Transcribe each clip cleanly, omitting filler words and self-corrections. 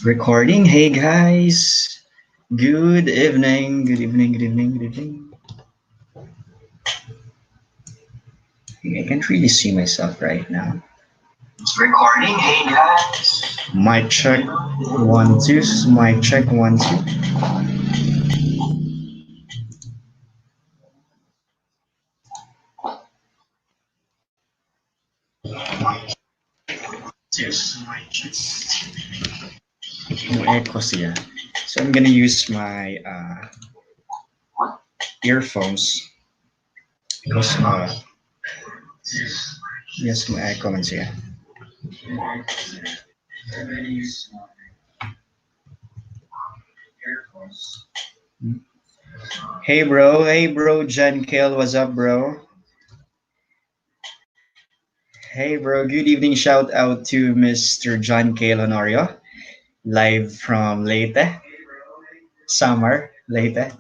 Recording. Hey guys. Good evening. Good evening. Good evening. Good evening. I can't really see myself right now. Recording. Hey guys. Mic check. One, two. Mic check. One, two. Yes. Mic check. No echo siya. So I'm gonna use my earphones because yes, may echo man siya. Hey bro. Hey bro. John Kale. What's up, bro? Hey, bro. Good evening. Shout out to Mr. John K. Honorio, live from Leyte, Samar, Leyte.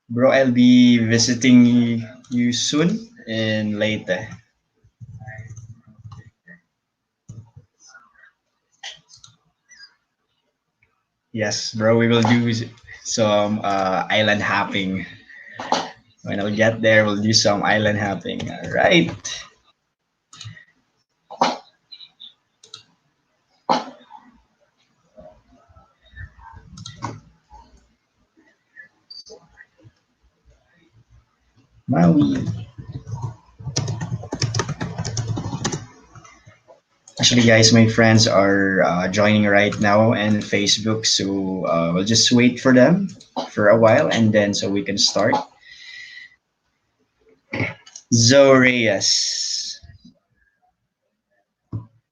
Bro, I'll be visiting you soon in Leyte. Yes, bro. We will do some island hopping. When I'll get there, we'll do some island hopping. All right. Maui. Actually, guys, my friends are joining right now in Facebook, so we'll just wait for them for a while, and then so we can start. Zoreas.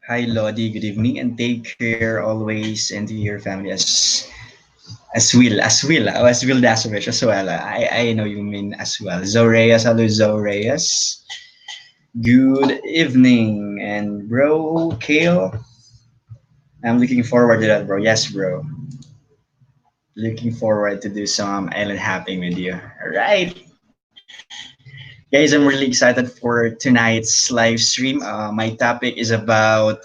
Hi, Lodi. Good evening, and take care always, and to your family as will Dasovich as well. I know you mean as well. Zoreas, hello, Zoreas. Good evening, and bro, Kale. I'm looking forward to that, bro. Yes, bro. Looking forward to do some island hopping with you. All right, guys. I'm really excited for tonight's live stream. My topic is about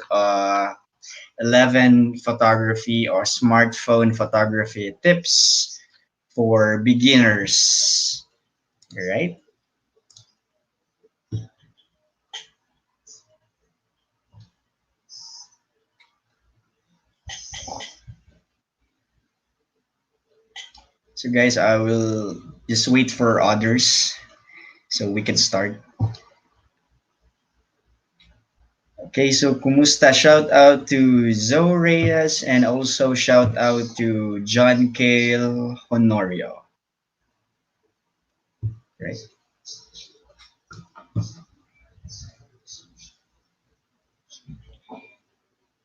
11 photography or smartphone photography tips for beginners. All right. So, guys, I will just wait for others so we can start. Okay, so kumusta? Shout out to Zoe Reyes and also shout out to John Kale Honorio. Right.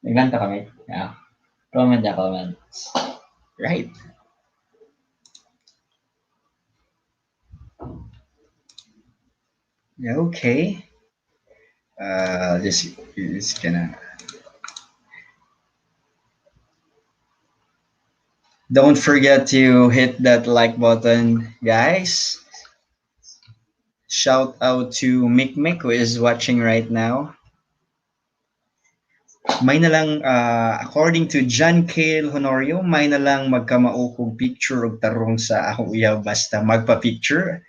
Nagbanta kami? Yeah. Comment na comment. Right. Okay. Just gonna. Don't forget to hit that like button, guys. Shout out to Mick Mick who is watching right now. May na lang, according to John Cale Honorio, may na lang magkamaukog picture og tarong sa ako uyaw basta magpa-picture.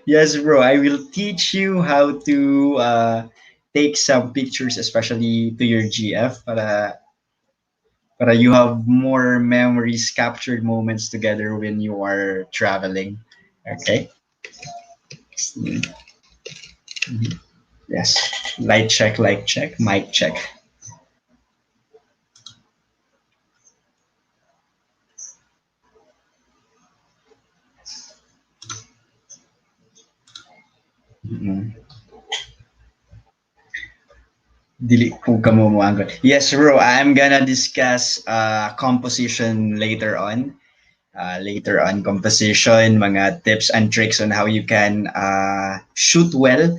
Yes, bro. I will teach you how to take some pictures, especially to your GF, para you have more memories, captured moments together when you are traveling. Okay. Mhm. Yes. Light check, mic check. Mm. Dili ko kamo moanggot. Yes, bro. I'm gonna discuss composition later on composition, mga tips and tricks on how you can shoot well,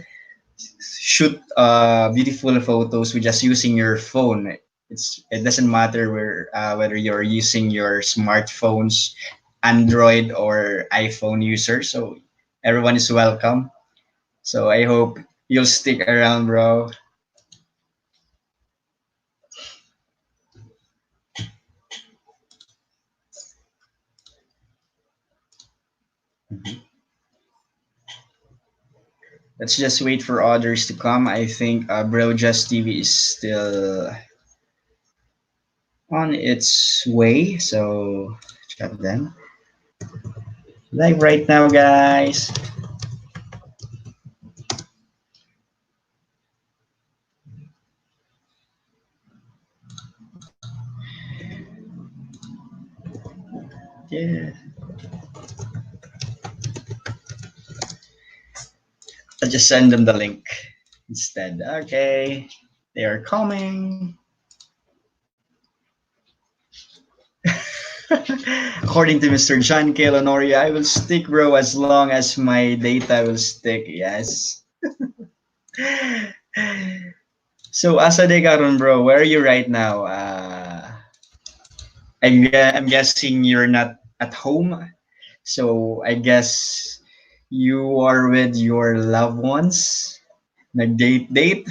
shoot beautiful photos with just using your phone. It doesn't matter whether you're using your smartphones, Android or iPhone user. So everyone is welcome. So I hope you'll stick around, bro. Mhm. Let's just wait for others to come. I think Bro Just TV is still on its way, so chat them. Live right now, guys. Yeah. I'll just send them the link instead. Okay. They are coming. According to Mr. John K. Lonoria, I will stick, bro, as long as my data will stick. Yes. So, asa de karon, bro? Where are you right now? I'm guessing you're not at home. So, I guess you are with your loved ones. Nag-date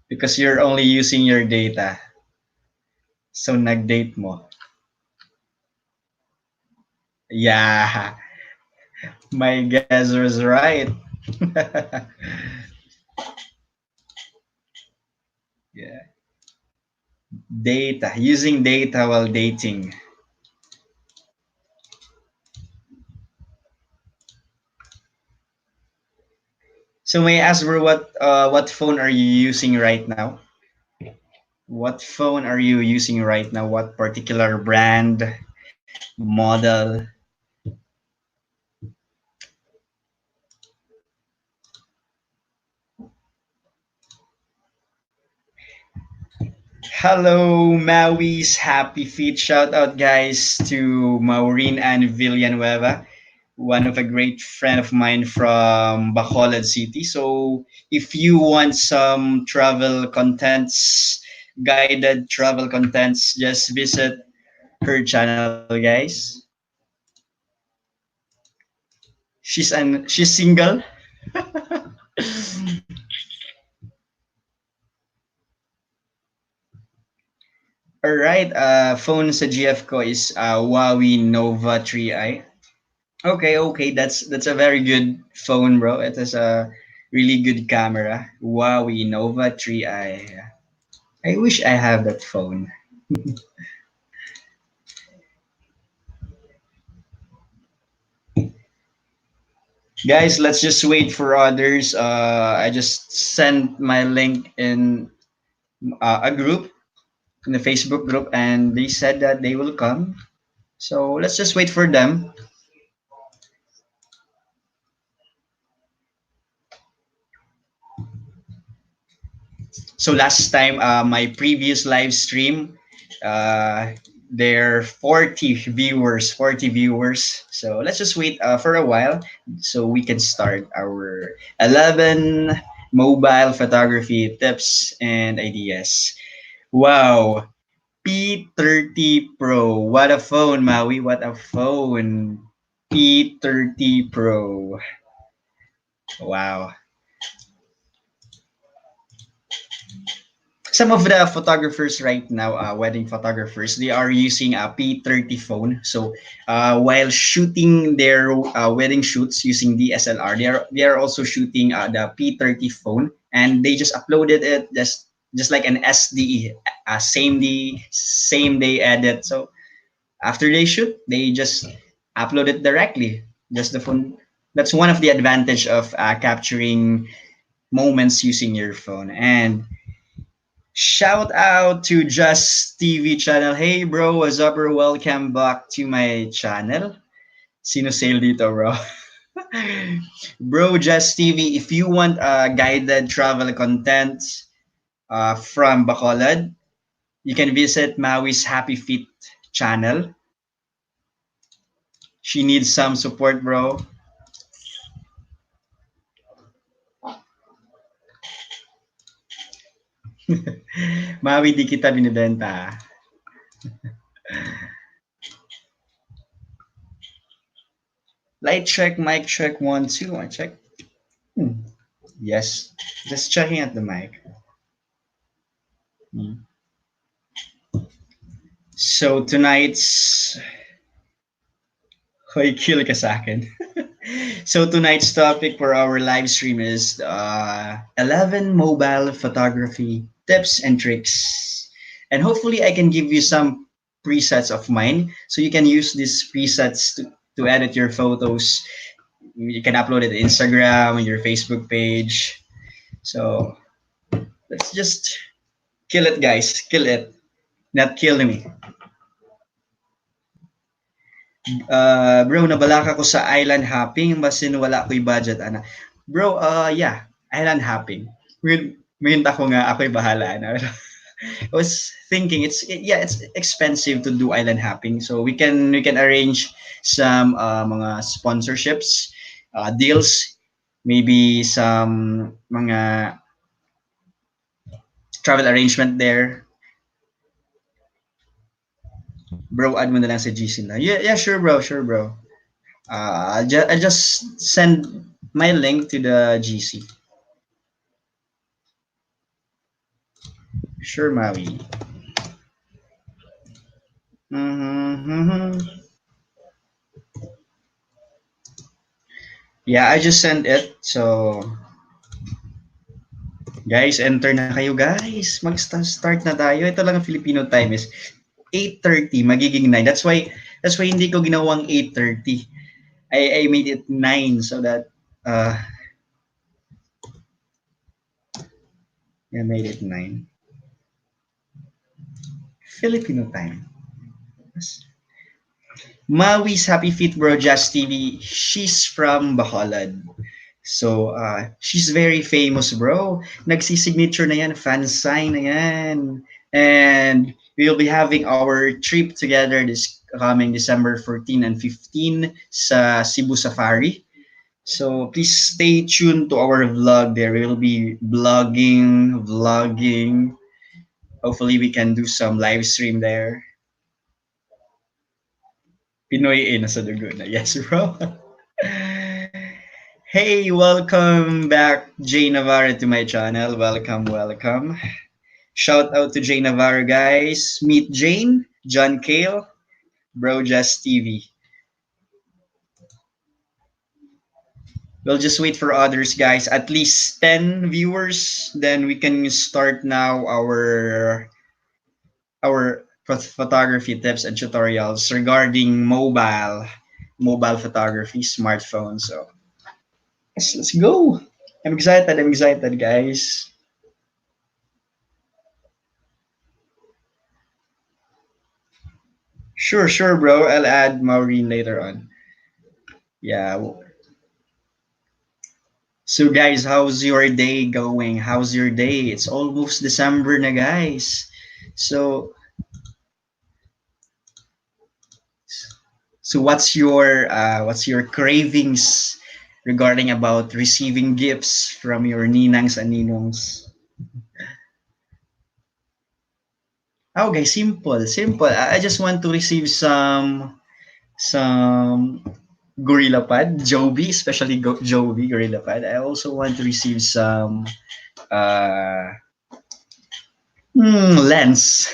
because you're only using your data. So, nag-date mo. Yeah, my guess was right. Yeah. Data, using data while dating. So may I ask, bro, what phone are you using right now? What phone are you using right now? What particular brand, model? Hello, Maui's Happy Feet. Shout out, guys, to Maureen and Villanueva, one of a great friend of mine from Bacolod City. So, if you want some travel contents, guided travel contents, just visit her channel, guys. She's single. All right. Phone sa GF ko is Huawei Nova 3i. Okay. That's a very good phone, bro. It has a really good camera. Huawei Nova 3i. I wish I have that phone. Guys, let's just wait for others. I just sent my link in a group, in the Facebook group, and they said that they will come. So let's just wait for them. So last time, my previous live stream, uh, there are 40 viewers. So let's just wait for a while so we can start our 11 mobile photography tips and ideas. Wow, P30 Pro. What a phone, Maui. What a phone. P30 Pro. Wow. Some of the photographers right now, wedding photographers, they are using a P30 phone. So while shooting their wedding shoots using DSLR, they are also shooting the P30 phone, and they just uploaded it just like an SDE, same day edit. So after they shoot, they just upload it directly. Just the phone. That's one of the advantage of capturing moments using your phone. And shout out to Just TV channel. Hey bro, what's up bro? Welcome back to my channel. Sino sale dito bro? Bro, Just TV, if you want guided travel content from Bacolod, you can visit Maui's Happy Feet channel. She needs some support bro. Maui, di kita binibenta. Light check, mic check, 1, 2, I check. Hmm. Yes, just checking at the mic. Hmm. So tonight's Hoy, kill ka sa akin. So tonight's topic for our live stream is 11 mobile photography tips and tricks. And hopefully I can give you some presets of mine so you can use these presets to edit your photos. You can upload it to Instagram, your Facebook page. So let's just kill it, guys. Kill it. Not kill me. Bro, nabalaka ko sa island hopping, basin wala ko'y budget, ana. Bro, yeah, island hopping. Ngayon ako nga, ako'y bahala, ana. I was thinking yeah, it's expensive to do island hopping, so we can arrange some mga sponsorships, deals, maybe some mga travel arrangement there. Bro, add mo na lang sa GC na. Yeah, yeah, sure, bro, sure, bro. I just send my link to the GC. Sure, Maui. Mm-hmm. Yeah, I just sent it. So, guys, enter na kayo, guys. Mag-start na tayo. Ito lang ang Filipino time is 8:30, magiging 9. That's why hindi ko ginawang 8:30. I made it 9 so that uh I made it 9. Filipino time. Maui's Happy Feet Bro Jazz TV. She's from Bacolod. So, she's very famous, bro. Nagsi-signature na yan, fan sign na yan. And we'll be having our trip together this coming December 14 and 15 sa Cebu Safari. So please stay tuned to our vlog there. We'll be vlogging. Hopefully we can do some live stream there. Pinoy eh, nasa dugo na. Yes, bro. Hey, welcome back, Jay Navarro, to my channel. Welcome. Shout out to Jay Navarro, guys. Meet Jane, John Kale, Bro Just TV. We'll just wait for others, guys. At least 10 viewers, then we can start now our photography tips and tutorials regarding mobile photography, smartphone. So let's go. I'm excited, guys. Sure, bro. I'll add Maureen later on. Yeah. So, guys, how's your day going? How's your day? It's almost December na, guys. So, what's your cravings regarding about receiving gifts from your ninangs and ninongs? Okay, simple. I just want to receive some Gorilla Pad, Joby, especially Joby Gorilla Pad. I also want to receive some uh, lens,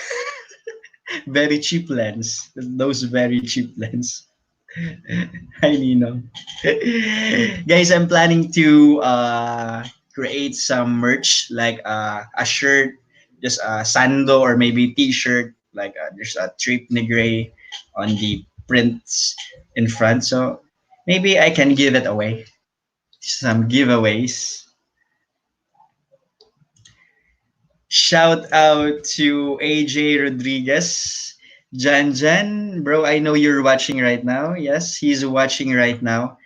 very cheap lens. Those very cheap lens. Hi, Nino. Guys, I'm planning to create some merch like a shirt, just a sando or maybe t-shirt. Like there's a tripnigrey on the prints in front. So maybe I can give it away. Some giveaways. Shout out to AJ Rodriguez. Jan, bro, I know you're watching right now. Yes, he's watching right now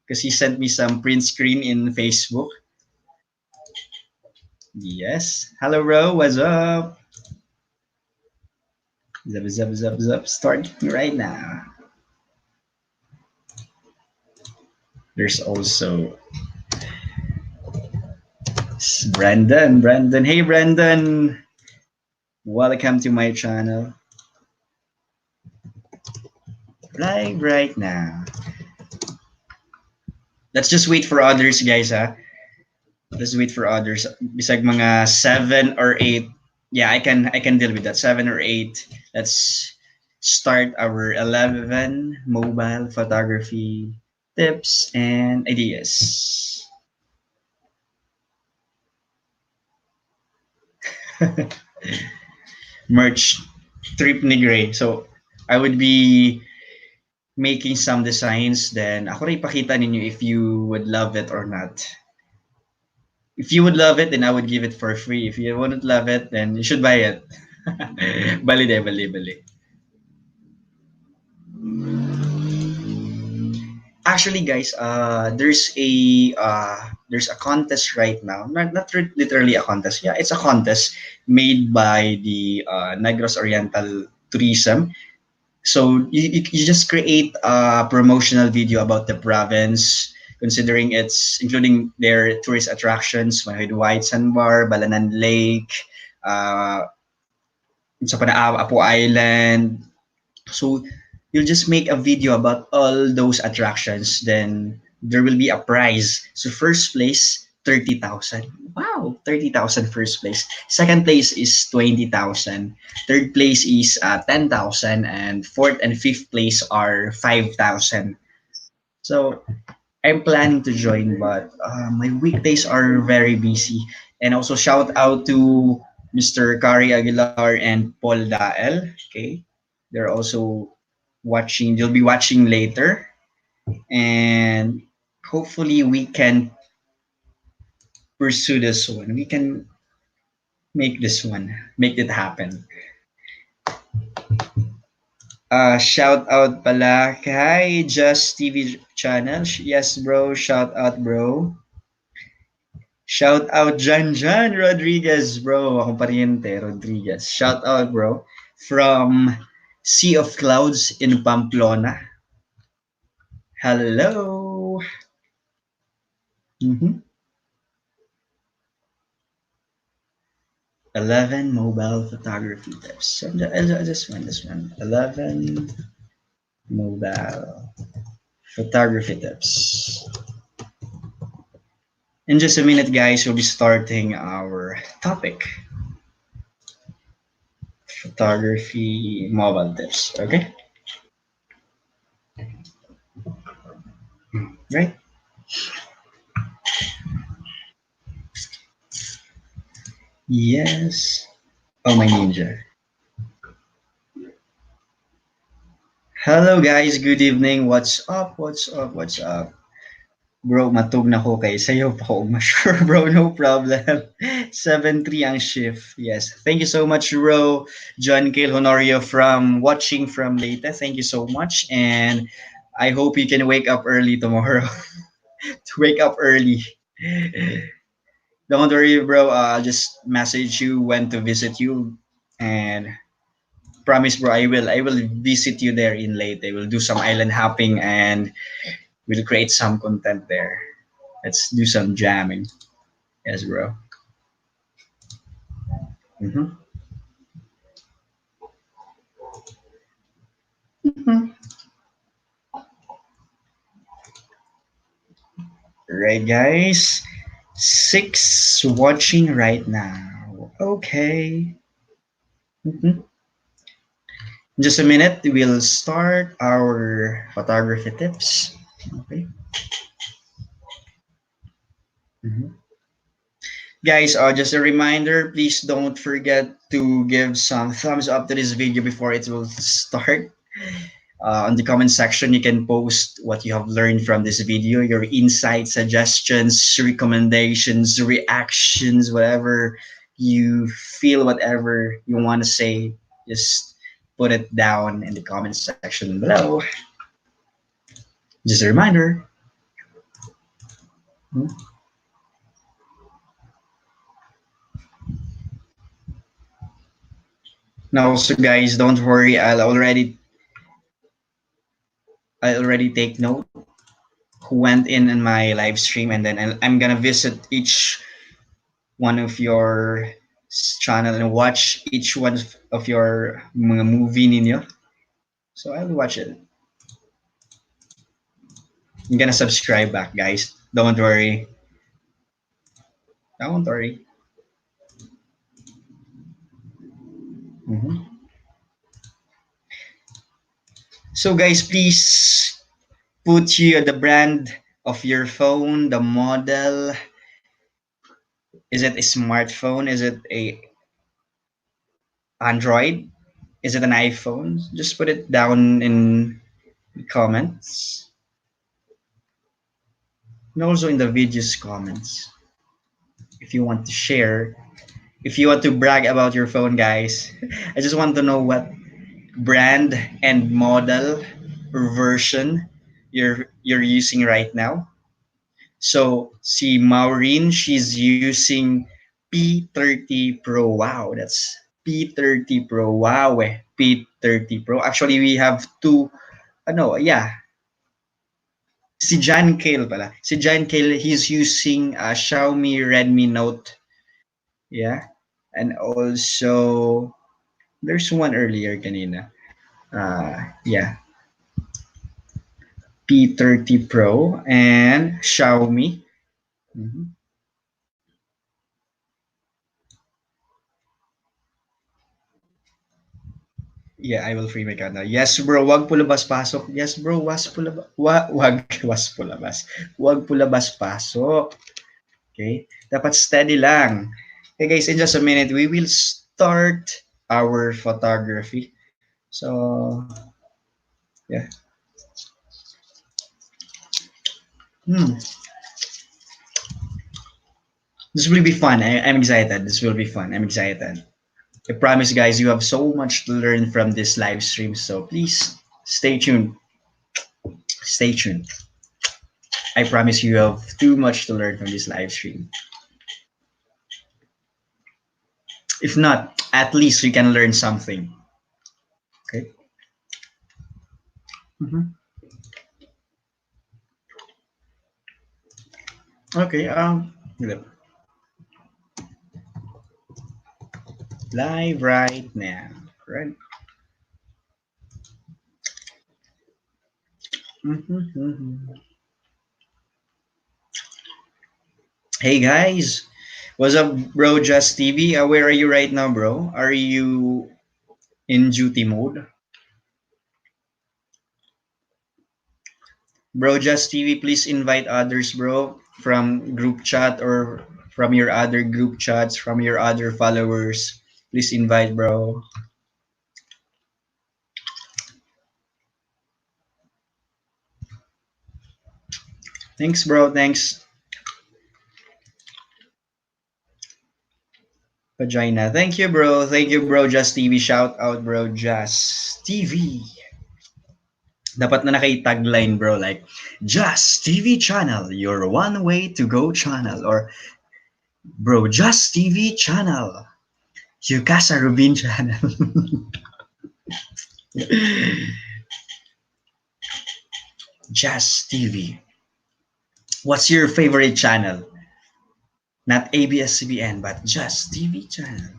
because he sent me some print screen in Facebook. Yes. Hello, bro. What's up? Zap. Starting right now. There's also Brandon. Hey, Brandon. Welcome to my channel. Right now. Let's just wait for others, guys, huh? Let's wait for others. Bisag mga 7 or 8. Yeah, I can deal with that. 7 or 8. Let's start our 11 mobile photography tips and ideas. Merch tripnigrey. So I would be making some designs, then ako rin ipakita ninyo if you would love it or not. If you would love it, then I would give it for free. If you wouldn't love it, then you should buy it. Bali de, bali, bali. Actually, guys, there's a contest right now. Not literally a contest. Yeah, it's a contest made by the Negros Oriental Tourism. So you just create a promotional video about the province, considering it's including their tourist attractions, Mahid White Sandbar, Balanan Lake, uh, sa Apo Island. So you'll just make a video about all those attractions. Then there will be a prize. So first place, 30,000. Wow, 30,000 first place. Second place is 20,000. Third place is 10,000. And fourth and fifth place are 5,000. So I'm planning to join, but my weekdays are very busy. And also shout out to Mr. Kari Aguilar and Paul Dael. Okay, they're also watching. They'll be watching later, and hopefully we can pursue this one. We can make this one, make it happen. Shout out pala kay Just TV channel. Yes, bro. Shout out, bro. Shout out Jan Rodriguez, bro. Akong pariente, Rodriguez. Shout out, bro. From Sea of Clouds in Pamplona. Hello. Mhm. 11 mobile photography tips. So, this one. 11 mobile photography tips. In just a minute, guys, we'll be starting our topic. Photography mobile tips. Okay? Right? Yes. Oh, my ninja. Hello guys, good evening. What's up? What's up? What's up? Bro, matug na ko kay sayo pa ko. Sure bro, no problem. 7-3 ang shift. Yes. Thank you so much, bro. John Cale Honorio from watching from Leyte. Thank you so much. And I hope you can wake up early tomorrow. To wake up early. Don't worry, bro. I'll just message you when to visit you. And promise, bro, I will visit you there in Leyte. We'll do some island hopping and we'll create some content there. Let's do some jamming. Yes, bro. Hmm. Right, guys. Six watching right now. Okay. Mhm. In just a minute, we'll start our photography tips. Okay. Mhm. Guys, just a reminder, please don't forget to give some thumbs up to this video before it will start. On the comment section, you can post what you have learned from this video, your insights, suggestions, recommendations, reactions, whatever you feel, whatever you want to say, just put it down in the comment section below. Just a reminder. Hmm? Now, also, guys, don't worry. I already take note who went in my live stream, and then I'm gonna visit each one of your channel and watch each one of your mga movie ninyo. So I'll watch it. I'm gonna subscribe back, guys. Don't worry. Don't worry. Mhm. So guys, please put you the brand of your phone, the model. Is it a smartphone? Is it a Android? Is it an iPhone? Just put it down in the comments and also in the video's comments if you want to share. If you want to brag about your phone, guys, I just want to know what brand and model or version you're using right now. So see Maureen, she's using P30 Pro. Wow, that's P30 Pro. Wow, P30 Pro. Actually, we have two. Ano, yeah, si John Kale pala. Si John Kale, he's using Xiaomi Redmi Note. Yeah, and also there's one earlier kanina. Yeah, P30 Pro and Xiaomi. Mhm. Yeah, I will free my account now. Yes, bro. Wag pulabas pasok. Yes, bro. Was pulabas. Wag was pulabas. Wag pulabas pasok. Okay? Dapat steady lang. Okay, guys, in just a minute, we will start our photography. So, yeah. Hmm. This will be fun. I'm excited. This will be fun. I'm excited. I promise, guys, you have so much to learn from this live stream. So please stay tuned. Stay tuned. I promise you have too much to learn from this live stream. If not, at least you can learn something. Okay. Mhm. Okay. Live right now. Right. Mhm. Hey guys, what's up, bro? Just TV. Where are you right now, bro? Are you in duty mode, bro? Just TV. Please invite others, bro, from group chat or from your other group chats, from your other followers. Please invite, bro. Thanks, bro. Thanks, Vagina. Thank you, bro. Thank you, bro. Just TV. Shout out, bro. Just TV. Dapat na naka-tagline, bro. Like, Just TV channel, your one way to go channel. Or, bro, Just TV channel, your Casa Rubin channel. Just TV. What's your favorite channel? Not ABS-CBN, but Just TV channel.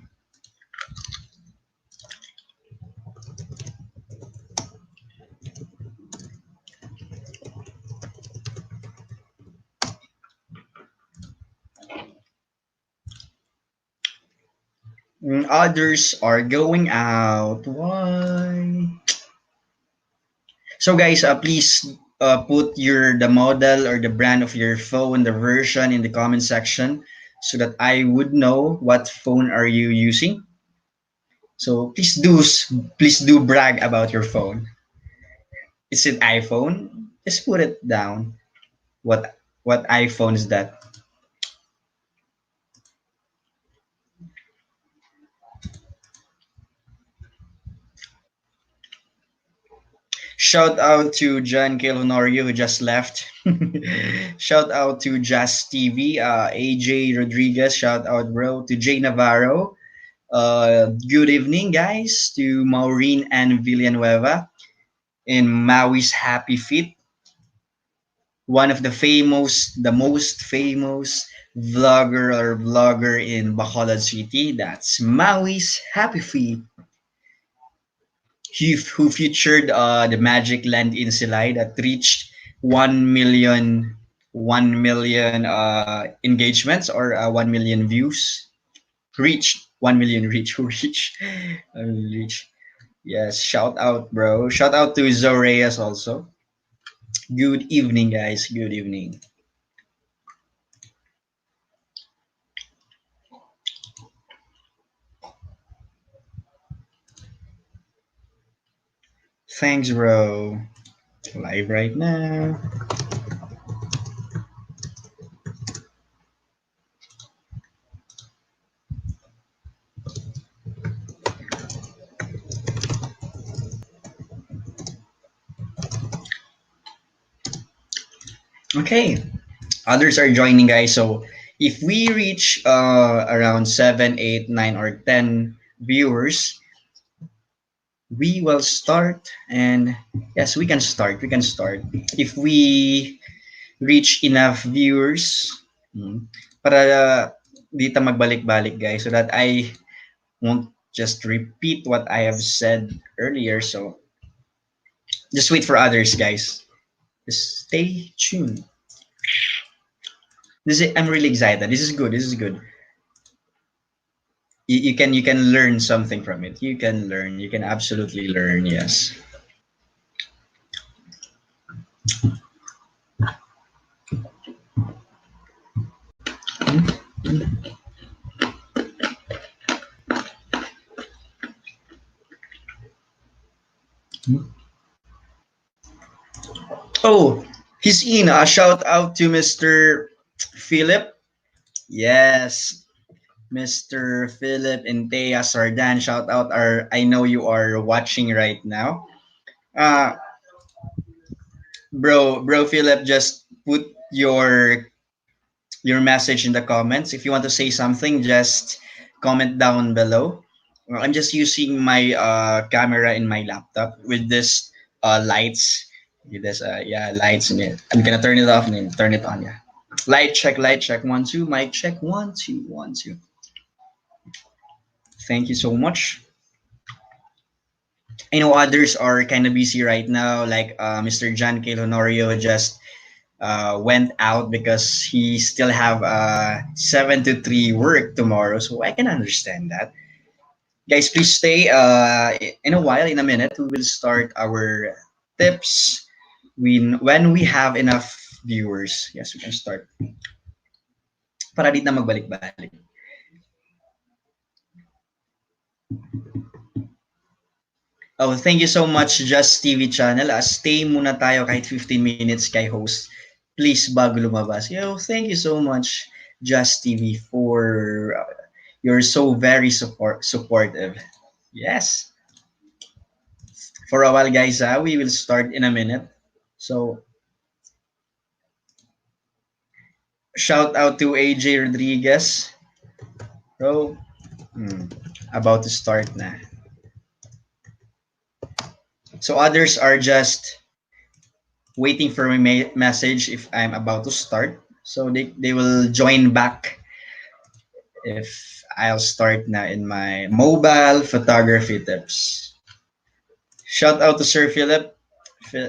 Others are going out. Why? So guys, please put your the model or the brand of your phone, the version in the comment section, so that I would know what phone are you using. So please do brag about your phone. Is it iPhone? Just put it down. What iPhone is that? Shout out to John K. Honorio who just left. Shout out to Jazz TV, AJ Rodriguez. Shout out, bro, to Jay Navarro. Good evening, guys, to Maureen and Villanueva in Maui's Happy Feet, one of the most famous vlogger in Bacolod City. That's Maui's Happy Feet. Who featured the Magic Land in Silay that reached 1 million engagements or 1 million views. Reached 1 million reach. Who reached? Reach. Yes, shout out, bro. Shout out to Zoreas also. Good evening, guys. Good evening. Thanks, bro. Live right now. Okay, others are joining, guys. So if we reach around 7, 8, 9, or 10 viewers, we will start. And yes, we can start. We can start. If we reach enough viewers, para dito magbalik-balik, guys, so that I won't just repeat what I have said earlier. So just wait for others, guys. Just stay tuned. I'm really excited. This is good. This is good. You can learn something from it. You can learn. You can absolutely learn. Yes. Oh, he's in. A shout out to Mr. Philip. Yes, Mr. Philip and Thea Sardan. Shout out. I know you are watching right now. Uh, bro Philip, just put your message in the comments. If you want to say something, just comment down below. I'm just using my camera in my laptop with this lights. With this yeah, lights in it. I'm gonna turn it off and then turn it on. Yeah. Light check, 1 2, mic check, 1 2 1 2. Thank you so much. I know others are kind of busy right now, like Mr. John K. Honorio just went out because he still have 7 to 3 work tomorrow. So I can understand that. Guys, please stay. In a while, in a minute, we will start our tips. When we have enough viewers, yes, we can start. Para di na magbalik-balik. Oh, thank you so much, Just TV channel. Stay muna tayo kahit 15 minutes kay host. Please, bago lumabas. Thank you so much, Just TV, for you're so very supportive. Yes. For a while, guys, we will start in a minute. So, shout out to AJ Rodriguez. Bro, about to start na. So, others are just waiting for my message if I'm about to start. So, they will join back if I'll start na in my mobile photography tips. Shout out to Sir Philip.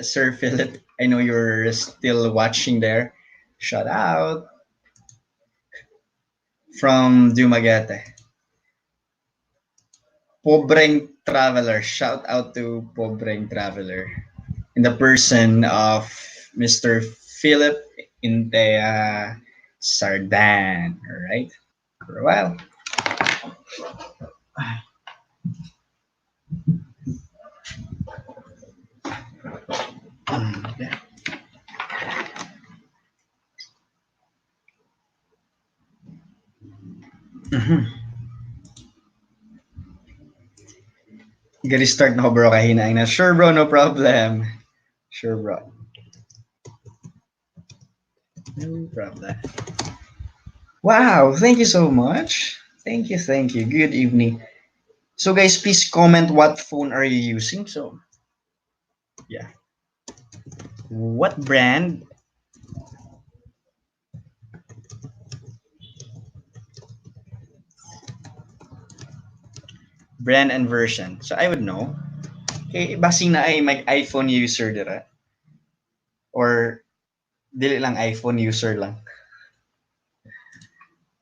Sir Philip, I know you're still watching there. Shout out from Dumaguete. Pobreng Traveler. Shout out to Pobreng Traveler. In the person of Mr. Philip Intea Sardan. Alright? For a while. Yeah. Mhm. Gotta start na ako bro kahina na. Sure bro, no problem. Sure bro. No problem. Wow, thank you so much. Thank you. Good evening. So guys, please comment what phone are you using. So yeah. What brand and version. So I would know. Okay, basing na ay mag iPhone user dira or dili lang iPhone user lang.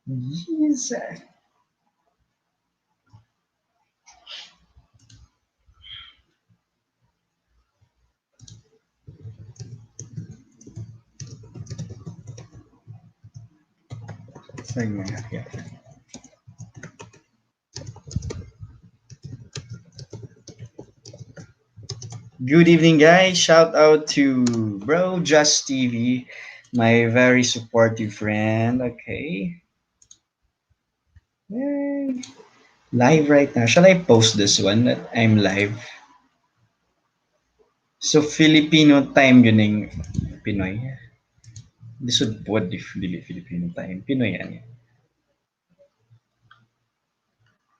Yes. Segment, yeah. Good evening, guys. Shout out to Bro Just TV, my very supportive friend. Okay. Yay. Live right now. Shall I post this one that I'm live? So, Filipino time yun yung Pinoy. This would what if Filipino time? Pinoy yan.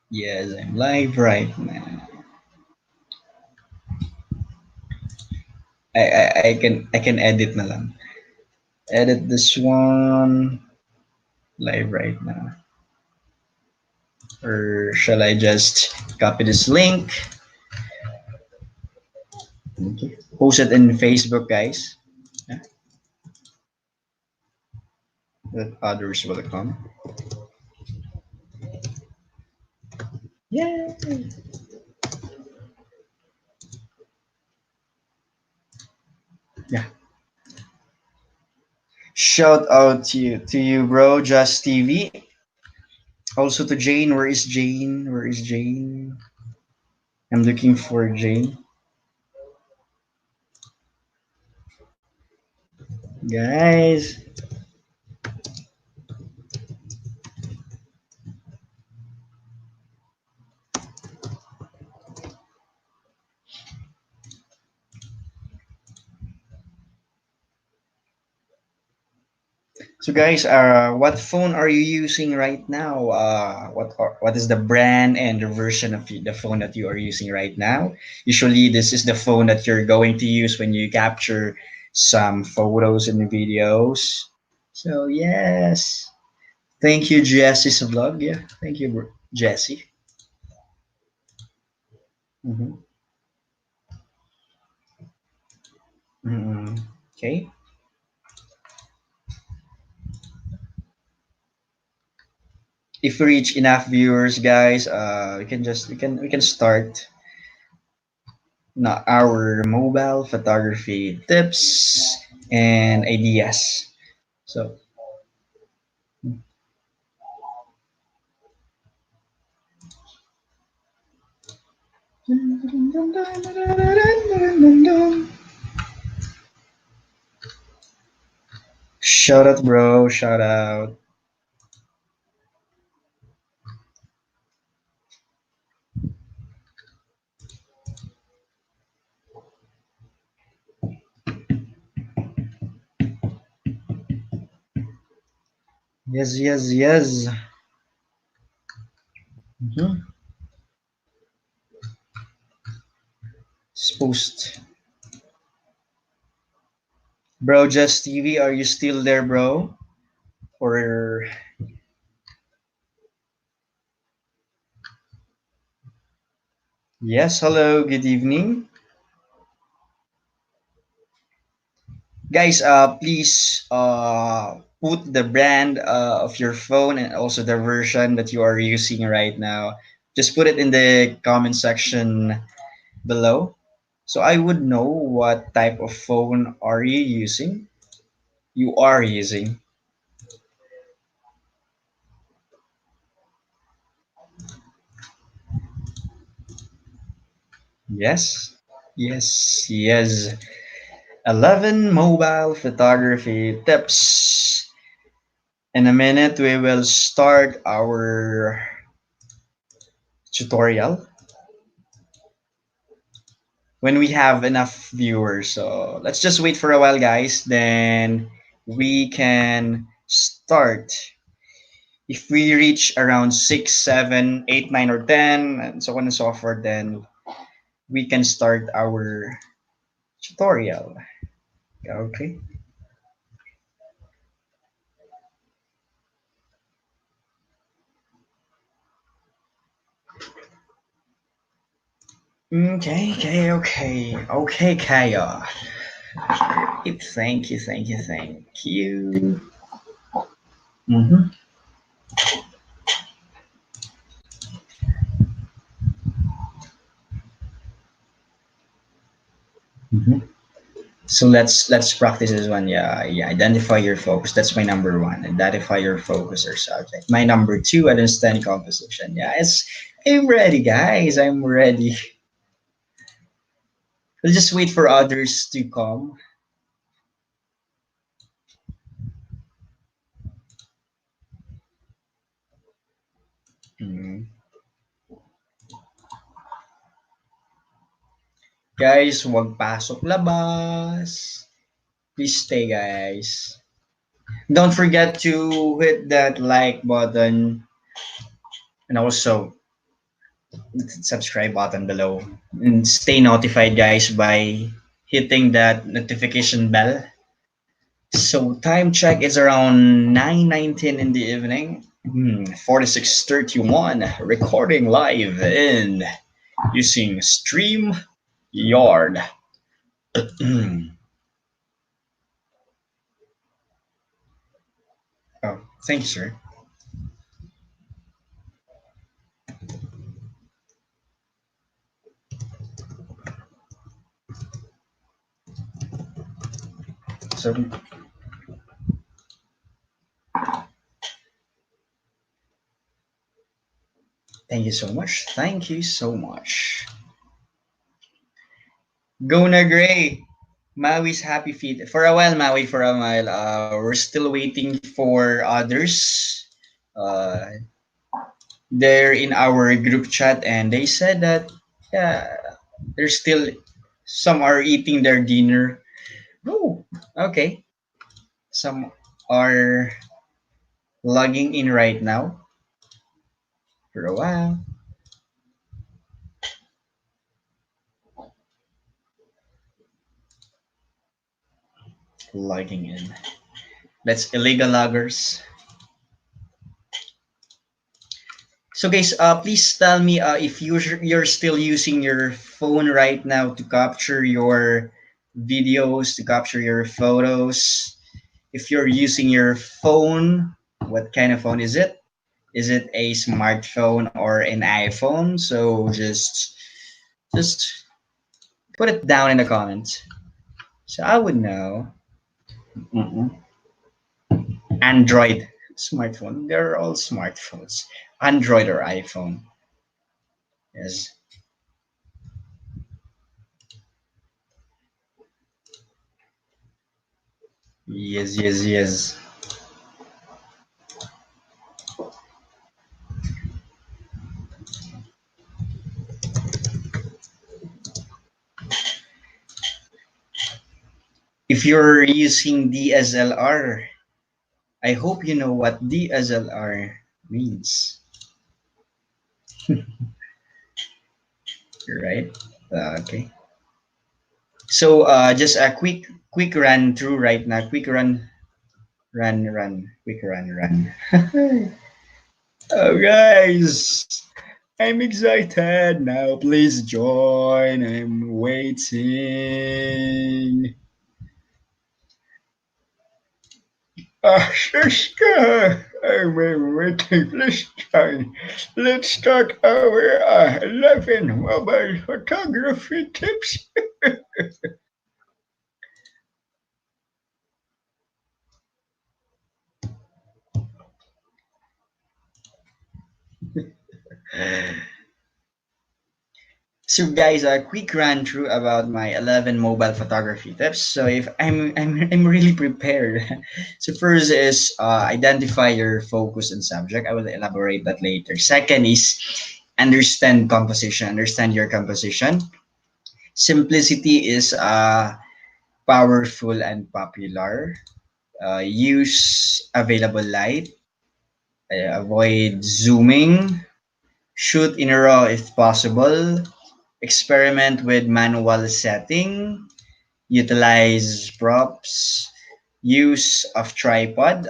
Yes, I'm live right now. I can edit na lang. Edit this one live right now. Or shall I just copy this link? Okay. Post it in Facebook, guys. Yeah, that others will come. Yeah. Yeah. Shout out to you, bro. Just TV. Also to Jane. Where is Jane? Where is Jane? I'm looking for Jane. Guys. So guys, what phone are you using right now? What is the brand and the version of the phone that you are using right now? Usually, this is the phone that you're going to use when you capture some photos and videos. So yes, thank you, Jesse's vlog. Yeah, thank you, Jesse. Mm-hmm. Mm-hmm. Okay. If we reach enough viewers, guys, we can start our mobile photography tips and ideas. So, shout out, bro. Shout out. Yes, yes, yes. Mm-hmm. Post. Bro, Just TV, are you still there, bro? Or yes, hello, good evening. Guys, please put the brand of your phone and also the version that you are using right now. Just put it in the comment section below. So I would know what type of phone are you using? You are using. Yes. Yes. Yes. 11 mobile photography tips. In a minute, we will start our tutorial when we have enough viewers. So let's just wait for a while, guys. Then we can start. If we reach around 6, 7, 8, 9, or 10, and so on and so forth, then we can start our tutorial. Okay. Okay, okay, okay. Okay, Kaya. Thank you, thank you, thank you. Mm-hmm, mm-hmm. So let's practice this one. Yeah, yeah. Identify your focus. That's my number one. Identify your focus or subject. My number two, understand composition. Yeah, I'm ready, guys. I'm ready. We'll just wait for others to come. Hmm. Guys, wag pasok labas. Please stay, guys. Don't forget to hit that like button and also subscribe button below. And stay notified, guys, by hitting that notification bell. So time check is around 9:19 in the evening. 46:31 recording live in using Stream Yard. Oh, thank you, sir. So thank you so much. Thank you so much. Go na Gray. Maui's happy feet. For a while, Maui, for a while. We're still waiting for others. Uh, they're in our group chat and they said that, yeah, there's still some are eating their dinner. Oh, okay. Some are logging in right now for a while. Logging in. That's illegal loggers. So guys, please tell me if you're still using your phone right now to capture your videos, to capture your photos. If you're using your phone, what kind of phone is it? Is it a smartphone or an iPhone? So just put it down in the comments. So I would know. Mm-mm. Android smartphone. They're all smartphones. Android or iPhone. Yes. Yes, yes, yes. If you're using DSLR, I hope you know what DSLR means, right? Okay. So just a quick run through right now. Quick run, quick run. Oh guys, I'm excited now. Please join. I'm waiting. Sister, I'm waiting. Please join. Let's start our 11 mobile photography tips. So guys, a quick run through about my 11 mobile photography tips. So if I'm really prepared. So first is identify your focus and subject. I will elaborate that later. Second is understand composition. Understand your composition. Simplicity is powerful and popular. Use available light. Avoid zooming. Shoot in a raw if possible. Experiment with manual setting, utilize props, use of tripod,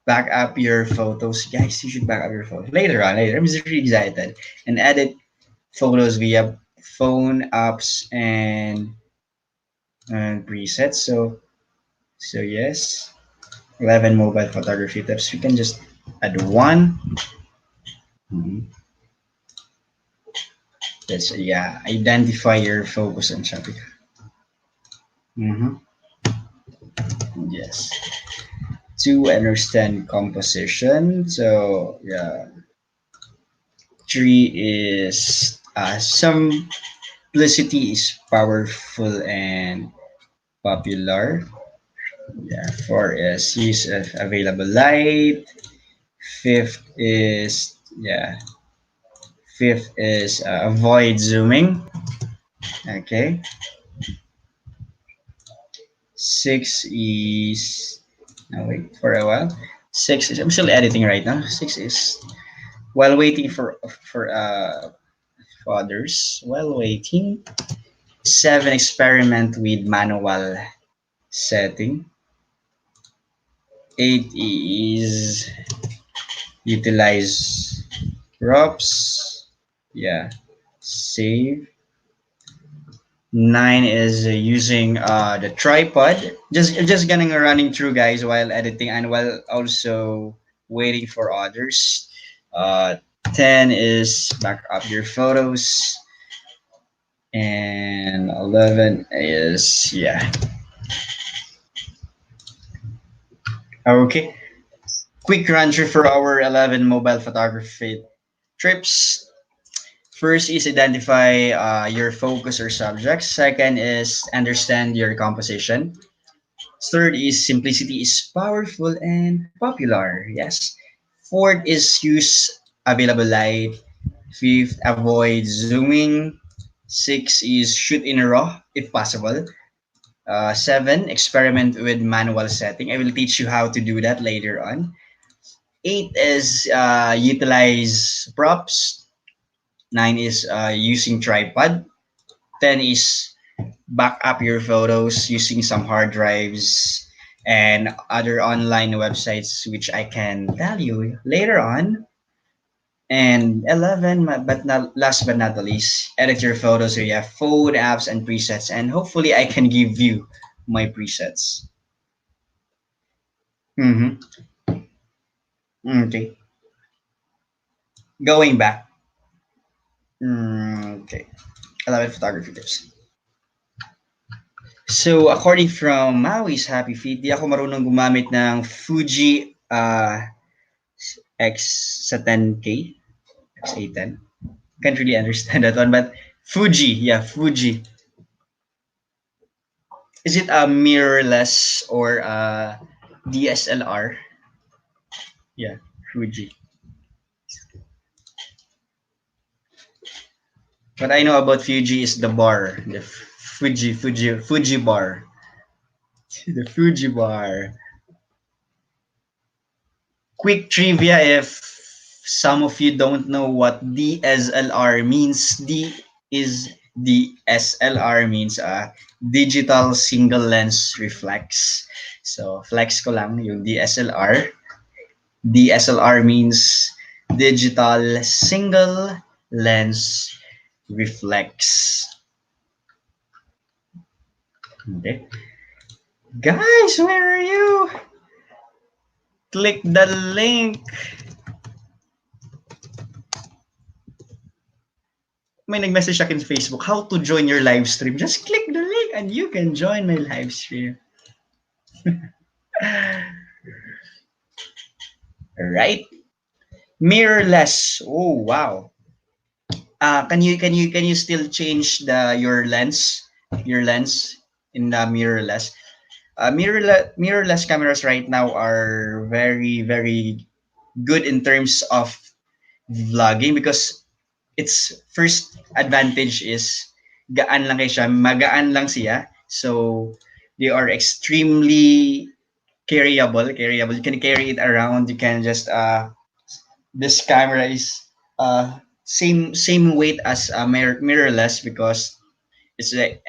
back up your photos. Guys, you should back up your photos later on. Later, I'm just really excited. And edit photos via phone apps and presets. So yes, 11 mobile photography tips. We can just add one. Mhm. That's yeah. Identify your focus and subject. Mm-hmm. Yes. To understand composition, so yeah, three is simplicity is powerful and popular. Yeah, four is use of available light. Fifth is yeah, fifth is avoid zooming. Okay. Six is no wait for a while. Six is I'm still editing right now. Six is while waiting for others. While waiting. Seven experiment with manual setting. Eight is utilize props. Yeah. Save. Nine is using the tripod. Just getting running through guys while editing and while also waiting for others. Uh, 10 is back up your photos. And 11 is yeah. Okay. Quick run through for our 11 mobile photography trips. First is identify your focus or subject. Second is understand your composition. Third is simplicity is powerful and popular. Yes. Fourth is use available light. Fifth, avoid zooming. Six is shoot in raw if possible. Seven, experiment with manual setting. I will teach you how to do that later on. Eight is utilize props. Nine is using tripod. 10 is back up your photos using some hard drives and other online websites which I can tell you later on. And 11, but not last but not the least, edit your photos so you have phone apps and presets and hopefully I can give you my presets. Mm-hmm. Okay. Going back. Okay. 11 photography tips. So, according from Maui's Happy Feet, di ako marunong gumamit ng Fuji X sa 10K, X810. Can't really understand that one, but Fuji, yeah, Fuji. Is it a mirrorless or a DSLR? Yeah, Fuji. What I know about Fuji is the bar, the Fuji bar. The Fuji bar. Quick trivia if some of you don't know what DSLR means. DSLR means digital single lens reflex. So flex ko lang yung DSLR. DSLR means digital single lens reflex. Okay. Guys, where are you? Click the link. May nag-message sa akin sa Facebook, how to join your live stream. Just click the link and you can join my live stream. Right? Mirrorless. Oh, wow. Can you still change your lens in the mirrorless? Mirrorless cameras right now are very good in terms of vlogging because its first advantage is gaan lang siya, magaan lang siya. So they are extremely carryable. You can carry it around. You can just this camera is same weight as a mirrorless because it's the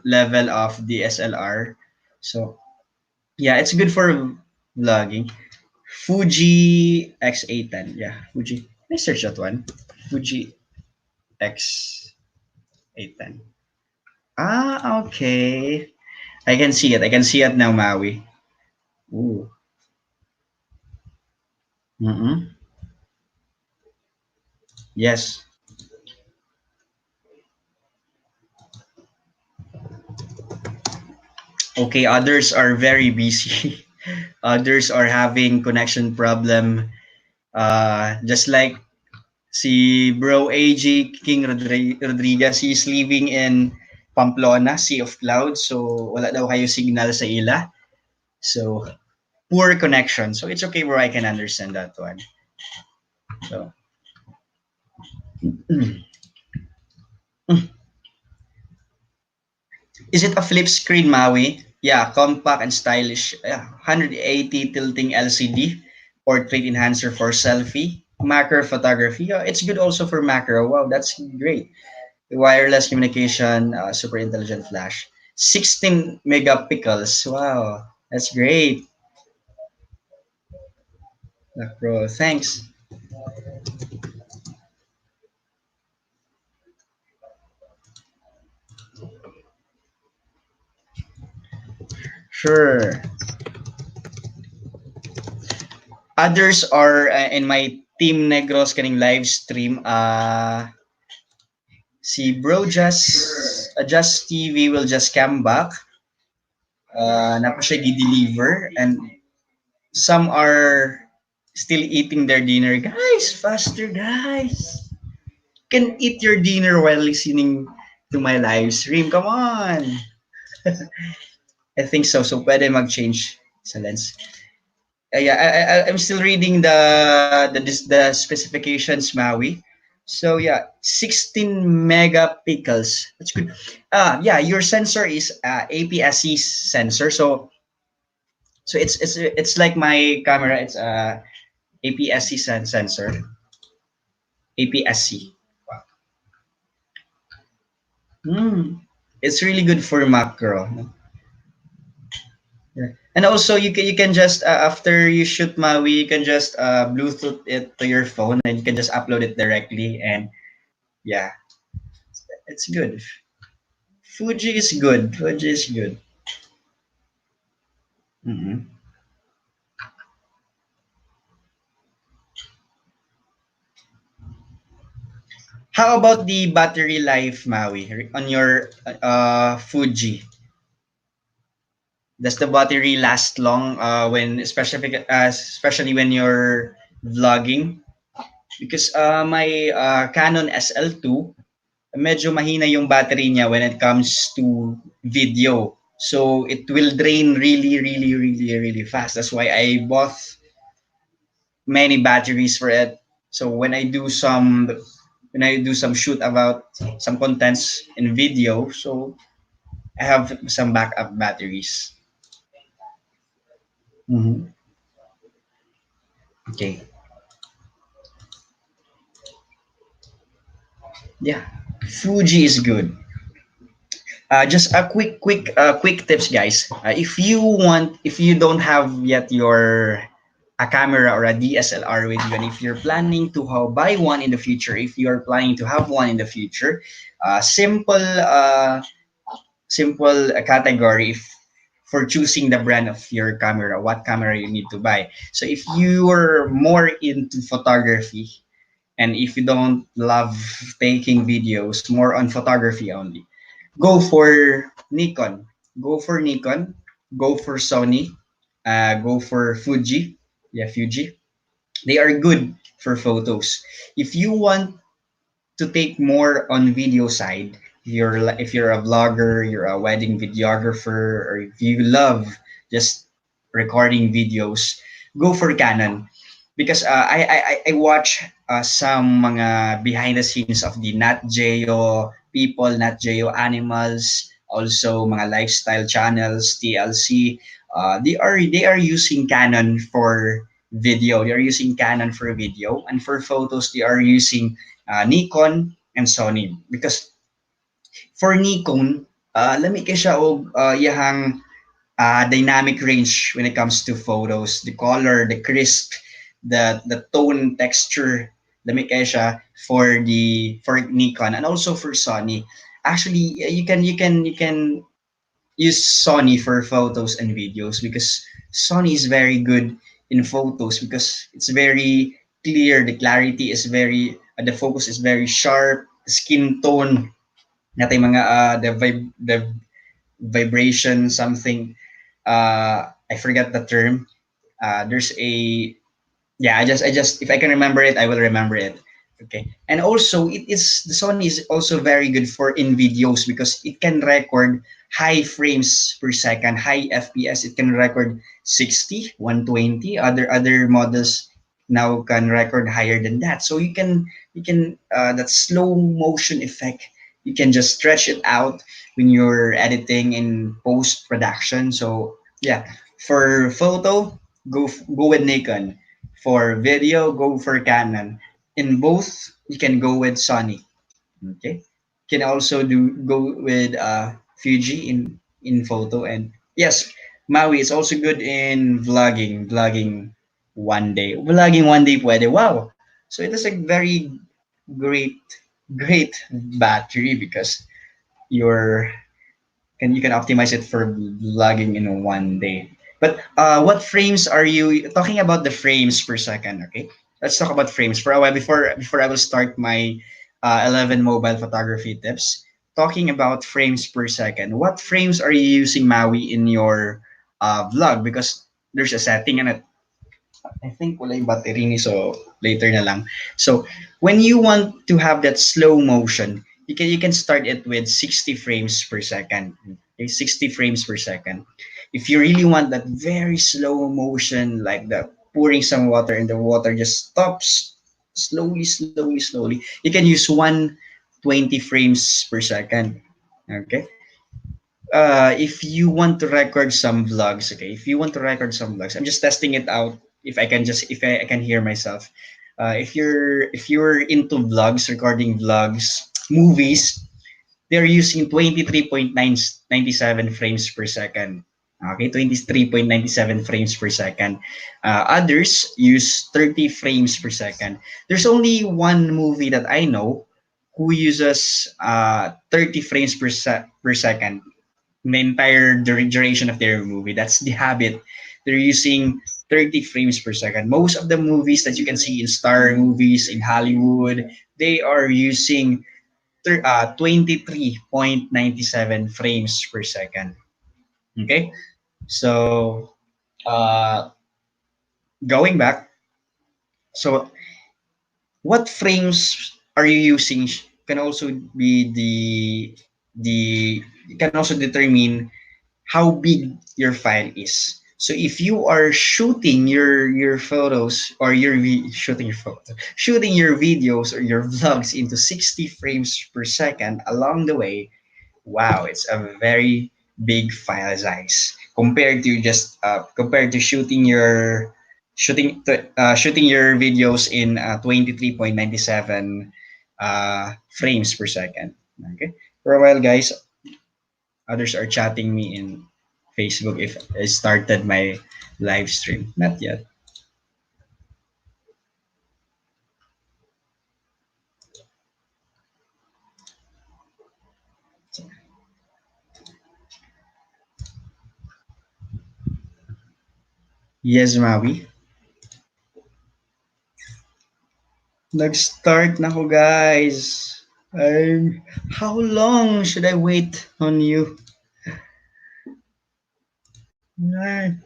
level of DSLR. So yeah, it's good for vlogging. Fuji X810. Yeah, Fuji. Let's search that one. Fuji X810. Ah, okay. I can see it. I can see it now, Maui. Ooh. Mm-mm. Yes. Okay, others are very busy. Others are having connection problem. Just like si Bro AG King Rodriguez, he's living in Pamplona, Sea of Clouds. So wala daw kayo signal sa ila. So poor connection. So it's okay, bro. I can understand that one. So is it a flip screen, Maui? Yeah, compact and stylish. Yeah, 180 tilting LCD, portrait enhancer for selfie, macro photography. Yeah, it's good also for macro. Wow, that's great. Wireless communication, super intelligent flash. 16 megapixels. Wow, that's great. Macro, thanks. Sure. Others are in my Team Negros kaning live stream. Si Bro Just TV will just come back. Na pa siya gi-deliver and some are still eating their dinner. Guys, faster guys. Can eat your dinner while listening to my live stream. Come on. I think so. So pwede mag-change sa lens. Yeah, I'm still reading the specifications, Maui. So yeah, 16 megapixels. That's good. Yeah, your sensor is APS-C sensor. So it's like my camera. It's APS-C sensor. APS-C. Hmm. It's really good for macro. Yeah. And also you can just after you shoot Maui, you can just Bluetooth it to your phone and you can just upload it directly and yeah, it's good. Fuji is good. Fuji is good. Mhm. How about the battery life, Maui, on your Fuji? Does the battery last long when especially when you're vlogging? Because my Canon SL2, medyo mahina yung battery niya when it comes to video. So it will drain really, really, really, really fast. That's why I bought many batteries for it. So when I do some shoot about some contents in video, so I have some backup batteries. Mhm. Okay. Yeah. Fuji is good. Just a quick tips, guys. If you don't have yet your a camera or a DSLR with you, and if you're planning to buy one in the future, if you're planning to have one in the future, simple category for choosing the brand of your camera, what camera you need to buy. So if you're more into photography and if you don't love taking videos, more on photography only, go for Nikon. Go for Nikon. Go for Sony. Go for Fuji. Yeah, Fuji. They are good for photos. If you want to take more on video side, if you're a vlogger, you're a wedding videographer, or if you love just recording videos, go for Canon because I watch some mga behind the scenes of the Nat Geo people, Nat Geo animals, also mga lifestyle channels, TLC. They are using Canon for video. They are using Canon for video, and for photos they are using Nikon and Sony because for Nikon, lami kay siya og yahang dynamic range when it comes to photos, the color, the crisp, the tone, texture, lamig kaya siya for Nikon and also for Sony. Actually, you can use Sony for photos and videos because Sony is very good in photos because it's very clear, the clarity is the focus is very sharp, the skin tone, natay mga vibration something. I forgot the term. There's a yeah, I just if I can remember it, I will remember it. Okay, and also it is the Sony is also very good for in videos because it can record high frames per second, high FPS. It can record 60, 120. Other models now can record higher than that. So you can that slow motion effect. You can just stretch it out when you're editing in post production. So yeah, for photo, go with Nikon. For video, go for Canon. In both, you can go with Sony. Okay. Can also do go with Fuji in photo, and yes, Maui is also good in vlogging. Vlogging one day pwede. Wow. So it is a very great great battery because you're you can optimize it for logging in one day. But what frames are you talking about? The frames per second, okay? Let's talk about frames for a while before I will start my 11 mobile photography tips. Talking about frames per second, what frames are you using, Maui, in your vlog? Because there's a setting in it. I think wala yung battery ni, so later na lang. So when you want to have that slow motion, you can start it with 60 frames per second. Okay, 60 frames per second. If you really want that very slow motion, like the pouring some water and the water just stops slowly, you can use 120 frames per second. Okay, if you want to record some vlogs, okay, if you want to record some vlogs, I'm just testing it out. If I can hear myself. If you're into vlogs, recording vlogs, movies, they're using 23.997 frames per second. Okay, 23.97 frames per second. Others use 30 frames per second. There's only one movie that I know who uses 30 frames per second the entire duration of their movie. That's the habit. They're using 30 frames per second. Most of the movies that you can see in star movies in Hollywood, they are using 23.97 frames per second. Okay? So, uh, going back, so what frames are you using can also be the can also determine how big your file is. So if you are shooting your photos or shooting your videos or your vlogs into 60 frames per second along the way, wow, it's a very big file size compared to shooting your videos in 23.97 frames per second. Okay. For a while, guys, others are chatting me in Facebook if I started my live stream. Not yet. Yes, Maui. Nag-start na ko, guys. How long should I wait on you? Ay,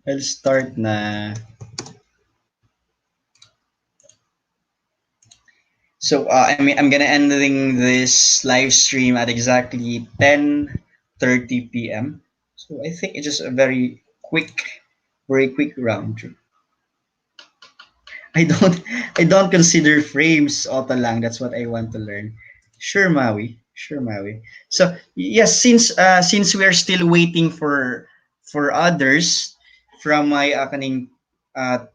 I'll start na. So I'm gonna ending this live stream at exactly 10:30 p.m. So I think it's just a very quick round trip. I don't I don't consider frames auto lang. That's what I want to learn. Sure, Maui. Sure, Maui. So yes, since we are still waiting for others from my kaning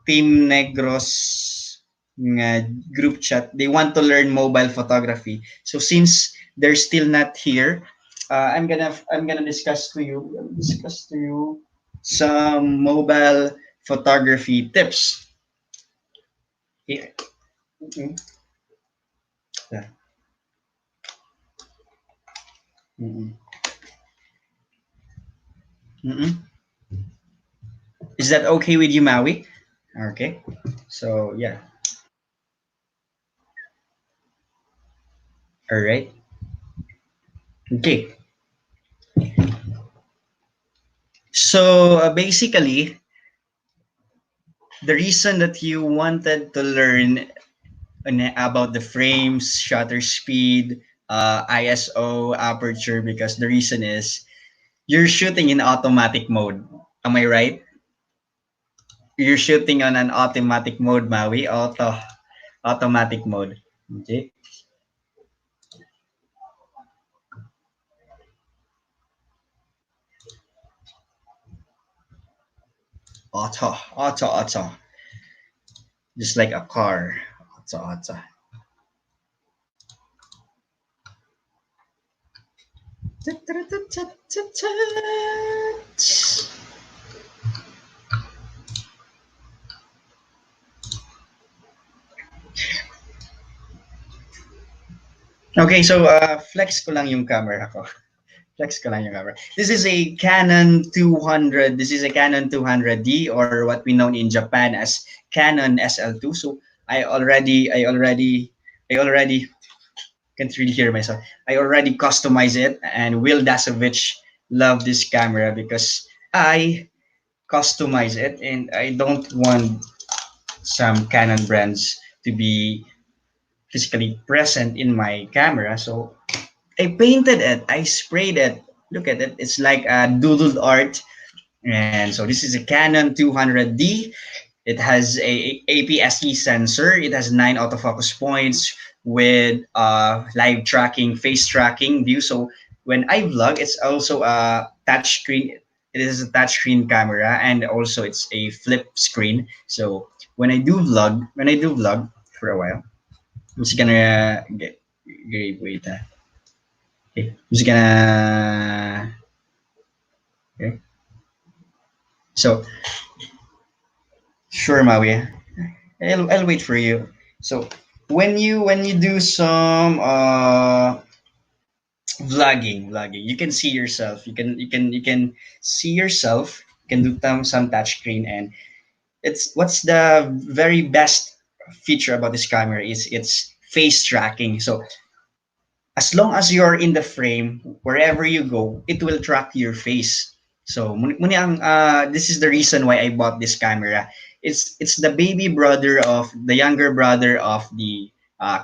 Team Negros nga group chat, they want to learn mobile photography. So since they're still not here, I'm gonna discuss to you some mobile photography tips. Yeah. Mm-mm. Yeah. Mm-mm. Mm-mm. Is that okay with you, Maui? Okay. So yeah. All right. Okay. So basically, the reason that you wanted to learn about the frames, shutter speed, ISO, aperture, because the reason is you're shooting in automatic mode. Am I right? You're shooting on an automatic mode, Maui. Automatic mode. Okay. Auto. Just like a car. Auto. Okay, so flex ko lang yung camera ko. Flex ko lang yung camera. This is a Canon 200. This is a Canon 200D, or what we know in Japan as Canon SL2. So I already can't really hear myself. I already customized it, and Will Dasovich loved this camera because I customize it, and I don't want some Canon brands to be physically present in my camera. So I painted it. I sprayed it. Look at it. It's like a doodled art. And so this is a Canon 200D. It has a APS-C sensor. It has 9 autofocus points with live tracking, face tracking view. So when I vlog, it's also a touch screen. It is a touchscreen camera, and also it's a flip screen. So when I do vlog for a while, I'm just gonna get great wait. Okay, I'm just gonna okay. So sure, Maui. I'll wait for you. So when you do some vlogging, you can see yourself. You can see yourself. You can do some touch screen, and it's what's the very best feature about this camera is its face tracking. So as long as you're in the frame, wherever you go, it will track your face. So this is the reason why I bought this camera. It's the baby brother of the younger brother of the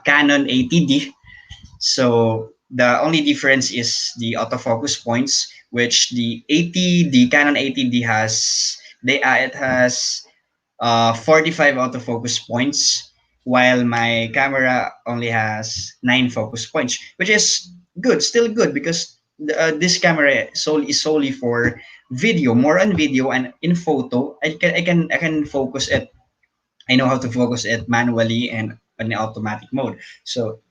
Canon 80D. So the only difference is the autofocus points, which the Canon 80D has. It has 45 autofocus points, while my camera only has 9 focus points, which is good, still good, because this camera is solely for video, more on video, and in photo, I can focus it. I know how to focus it manually and in automatic mode. So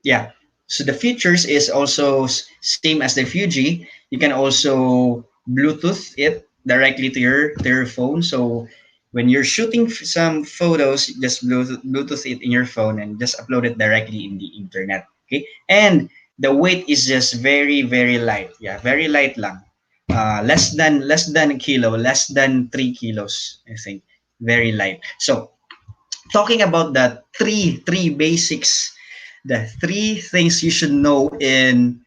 yeah. So the features is also same as the Fuji. You can also Bluetooth it directly to your phone. So when you're shooting some photos, just Bluetooth it in your phone and just upload it directly in the internet. Okay, and the weight is just very light. Yeah, very light lang. Less than a kilo, less than 3 kilos. I think very light. So talking about the three basics, the three things you should know in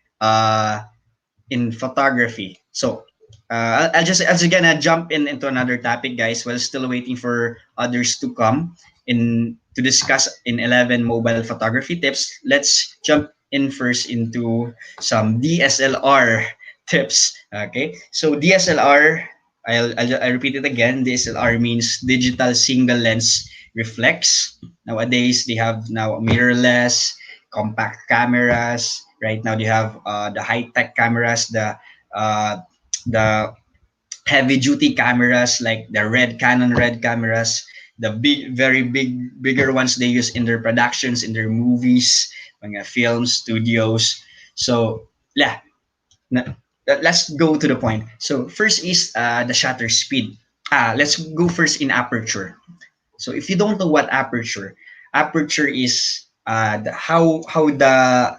photography. So I'll just gonna jump into another topic, guys, while still waiting for others to come in to discuss in 11 mobile photography tips. Let's jump in first into some DSLR tips. Okay, so DSLR. I'll repeat it again. DSLR means digital single lens reflex. Nowadays they have now mirrorless, compact cameras. Right now they have the high tech cameras, uh, the heavy duty cameras like the red cameras, the bigger ones they use in their productions, in their movies, mga films, studios. So yeah, let's go to the point. So first is the shutter speed. Let's go first in aperture. So if you don't know what aperture is how the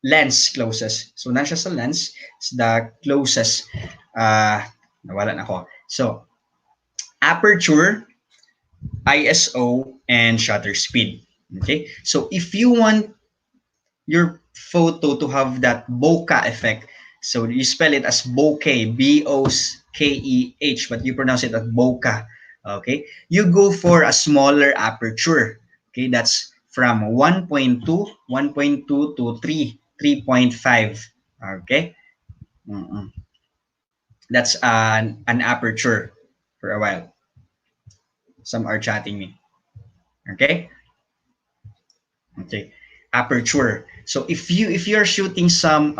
lens closes. So not just a lens, it's the closest. Nawala na ako. So aperture ISO and shutter speed. Okay, so if you want your photo to have that bokeh effect, so you spell it as bokeh, Boskeh, but you pronounce it as bokeh. Okay, you go for a smaller aperture. Okay, that's from 1.2 to 3.5. Okay, mm-mm. That's an aperture for a while. Some are chatting me. Okay, okay, aperture. So if you're shooting some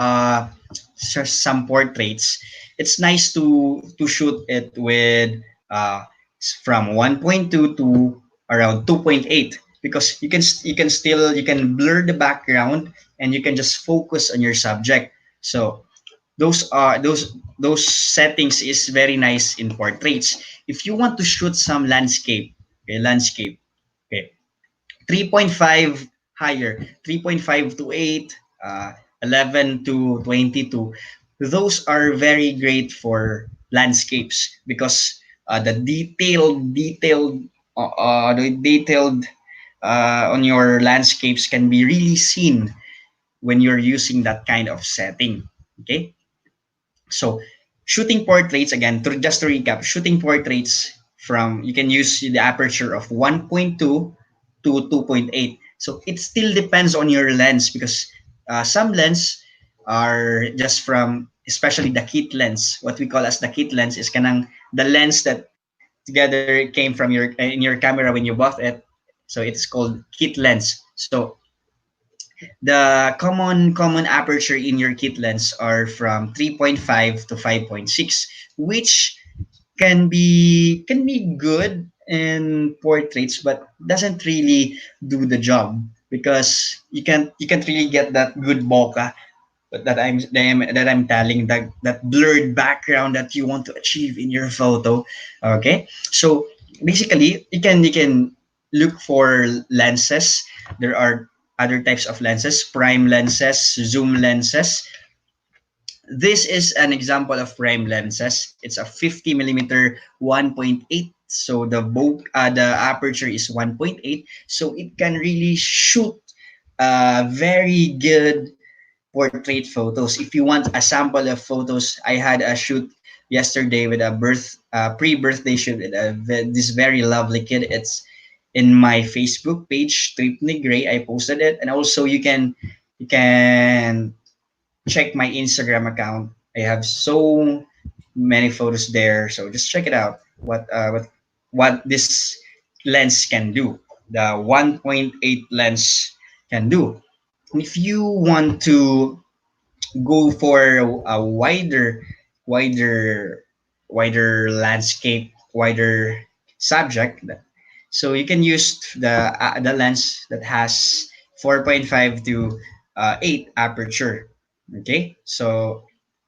portraits, it's nice to shoot it with uh from 1.2 to around 2.8, because you can blur the background and you can just focus on your subject. So those settings is very nice in portraits. If you want to shoot some landscape, okay, landscape, okay, 3.5 higher, 3.5 to 8, 11 to 22. Those are very great for landscapes because the detailed on your landscapes can be really seen when you're using that kind of setting. Okay, so shooting portraits again, just to recap, shooting portraits from you can use the aperture of 1.2 to 2.8. So it still depends on your lens because some lens are just from, especially the kit lens. What we call as the kit lens is kanang the lens that together came from your in your camera when you bought it. So it's called kit lens. So the common aperture in your kit lens are from 3.5 to 5.6, which can be good in portraits, but doesn't really do the job because you can't really get that good bokeh that I'm telling, that blurred background that you want to achieve in your photo. Okay, so basically you can look for lenses. There are other types of lenses: prime lenses, zoom lenses. This is an example of prime lenses. It's a 50 millimeter 1.8. So the aperture is 1.8. So it can really shoot very good portrait photos. If you want a sample of photos, I had a shoot yesterday with a pre-birthday shoot with this very lovely kid. It's in my Facebook page, tripnigrey. I posted it, and also you can check my Instagram account. I have so many photos there, so just check it out. What this lens can do, the 1.8 lens can do. If you want to go for a wider, wider landscape, wider subject, so you can use the lens that has 4.5 to 8 aperture. Okay, so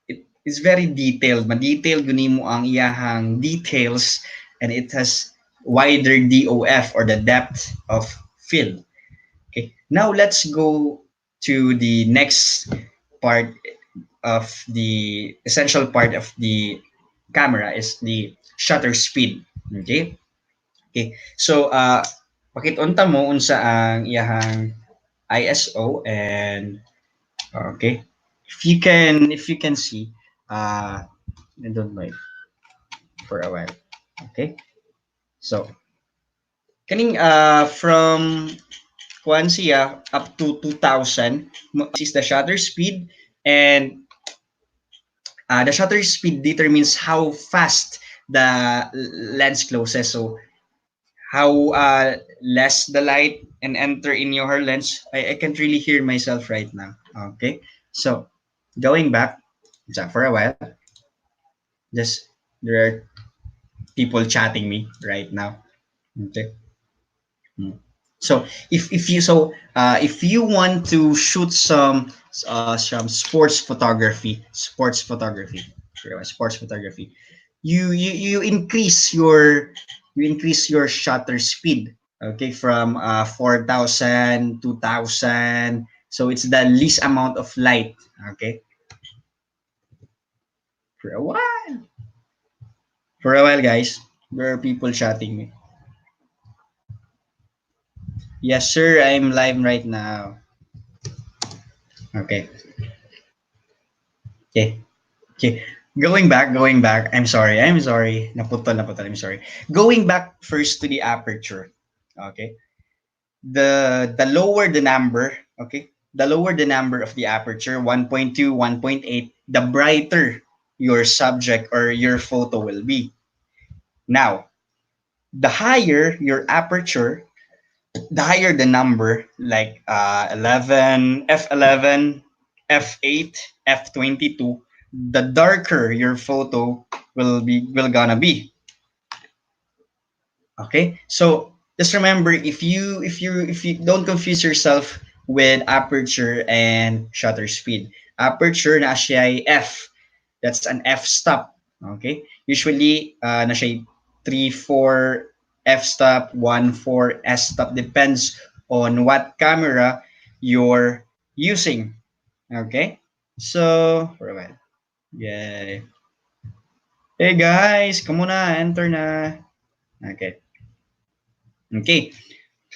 it is very detailed. Ma-detailed guni mo ang iyahang details, and it has wider DOF, or the depth of field. Okay, now let's go to the next part of the essential part of the camera is the shutter speed. Okay? Okay. So pakitunta mo unsa ang iyahang ISO, and okay. If you can see I don't know for a while. Okay? So kaning from kuan siya up to 2000, this is the shutter speed, and the shutter speed determines how fast the lens closes. So how less the light and enter in your lens. I can't really hear myself right now. Okay, so going back for a while, just there are people chatting me right now. Okay. Hmm. So if you want to shoot some sports photography, you increase your shutter speed. Okay, from 4,000, 2,000. So it's the least amount of light. Okay, for a while, guys, there are people chatting me. Yes, sir. I'm live right now. Okay. Okay. Okay. Going back. I'm sorry. Naputol. I'm sorry. Going back first to the aperture. Okay. The lower the number, okay? The lower the number of the aperture, 1.2, 1.8, the brighter your subject or your photo will be. Now, the higher your aperture, the higher the number, like 11, f11, f8, f22, the darker your photo will gonna be. Okay, so just remember, if you don't confuse yourself with aperture and shutter speed. Aperture na siya ay f, that's an f stop. Okay, usually na siya ay 3 4 f stop, 1 4 s stop, depends on what camera you're using. Okay, so for a while, yeah. Hey guys, come on na, enter na. Okay. Okay,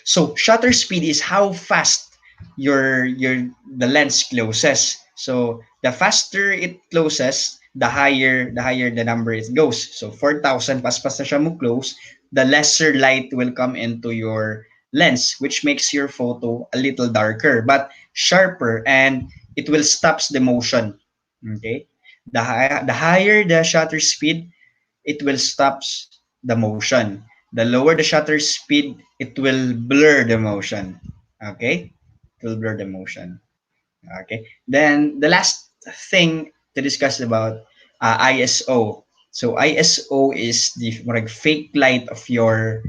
so shutter speed is how fast your the lens closes. So the faster it closes, the higher the number it goes. So 4,000 pas na siya mo close, the lesser light will come into your lens, which makes your photo a little darker but sharper, and it will stops the motion. Okay, the higher the shutter speed, it will stops the motion. The lower the shutter speed, it will blur the motion. Okay? It will blur the motion. Okay? Then the last thing to discuss about ISO. So ISO is the like fake light of your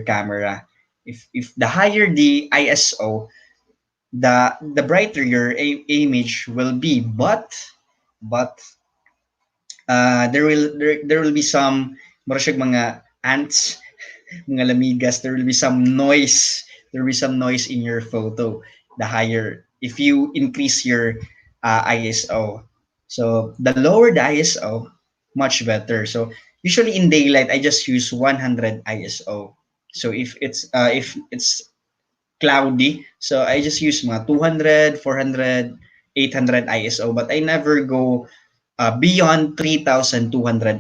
camera. If the higher the ISO, the brighter your image will be. But there will be some mura siyang mga ants, mga lamigas. There will be some noise. There will be some noise in your photo. The higher, if you increase your ISO. So the lower the ISO, much better. So usually in daylight, I just use 100 ISO. So if it's cloudy, so I just use mga 200, 400, 800 ISO, but I never go beyond 3200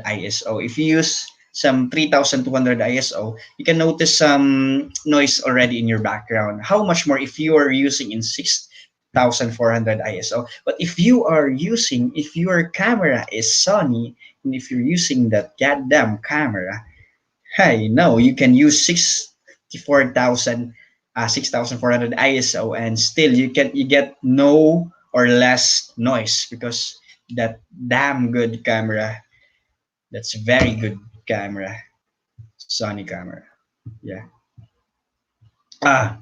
ISO. If you use some 3200 ISO, you can notice some noise already in your background. How much more if you are using in 6400 ISO? But if your camera is Sony, and if you're using that goddamn camera, hey, no, you can use 64,000, 6,400 ISO, and still you get no or less noise because that damn good camera. That's very good camera, Sony camera. Yeah. Ah,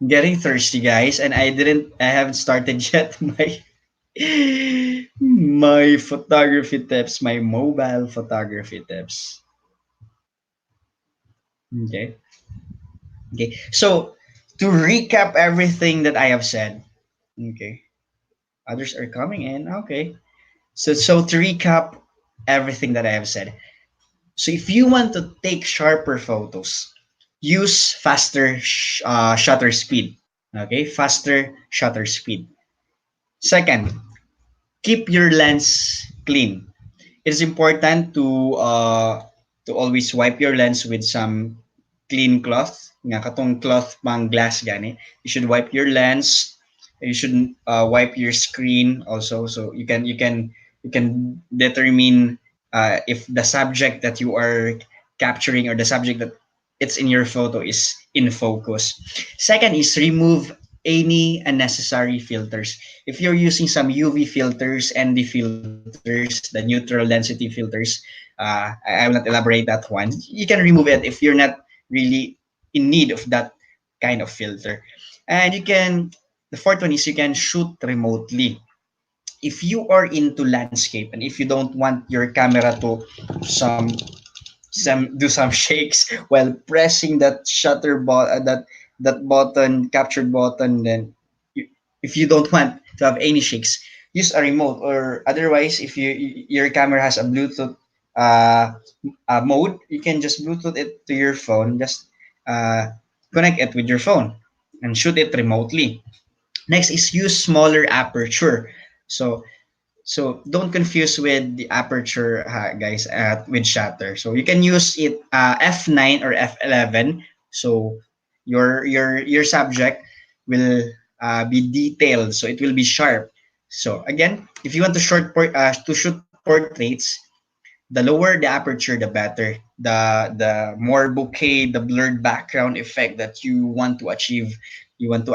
getting thirsty, guys, and I haven't started yet my photography tips, my mobile photography tips. Okay. Okay. So to recap everything that I have said, okay, others are coming in. Okay. So to recap everything that I have said. So if you want to take sharper photos, use faster shutter speed. Okay, faster shutter speed. Second, keep your lens clean. It is important to always wipe your lens with some clean cloth. Nga katong cloth pang glass gani. You should wipe your lens. You should wipe your screen also, so you can determine if the subject that you are capturing or the subject that it's in your photo is in focus. Second is remove any unnecessary filters. If you're using some UV filters, ND filters, the neutral density filters, I will not elaborate that one. You can remove it if you're not really in need of that kind of filter. And the fourth one is you can shoot remotely. If you are into landscape and if you don't want your camera to some do some shakes while pressing that that button, capture button, then you, if you don't want to have any shakes, use a remote. Or otherwise, if your camera has a Bluetooth uh, mode, you can just Bluetooth it to your phone. Just uh, connect it with your phone and shoot it remotely. Next is use smaller aperture. So don't confuse with the aperture, guys, with shutter. So you can use it f9 or f11. So your subject will be detailed. So it will be sharp. So again, if you want to shoot portraits, the lower the aperture, the better. The more bokeh, the blurred background effect that you want to achieve, you want to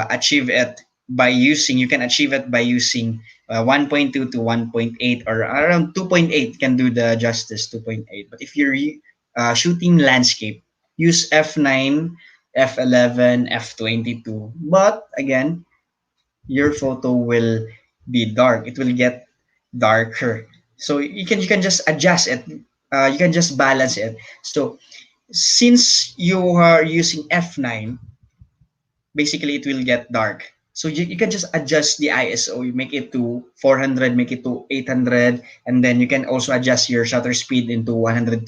achieve it by using. You can achieve it by using 1.2 to 1.8 or around 2.8 can do the justice 2.8. But if you're shooting landscape, use f9, f11, f22. But again, your photo will be dark. It will get darker. So you can just adjust it. You can just balance it. So since you are using f9, basically it will get dark. So you can just adjust the ISO. You make it to 400, make it to 800, and then you can also adjust your shutter speed into 125,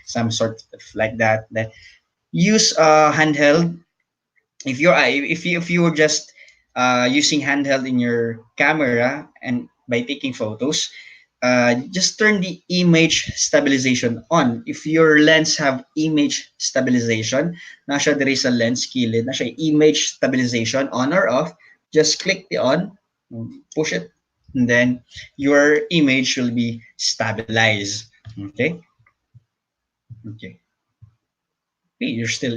some sort of like that. Then use handheld. If you were just using handheld in your camera and by taking photos, just turn the image stabilization on. If your lens have image stabilization, nasa diri sa lens kilid, na siya image stabilization on or off, just click the on, push it, and then your image will be stabilized. Okay? Okay. Hey, you're still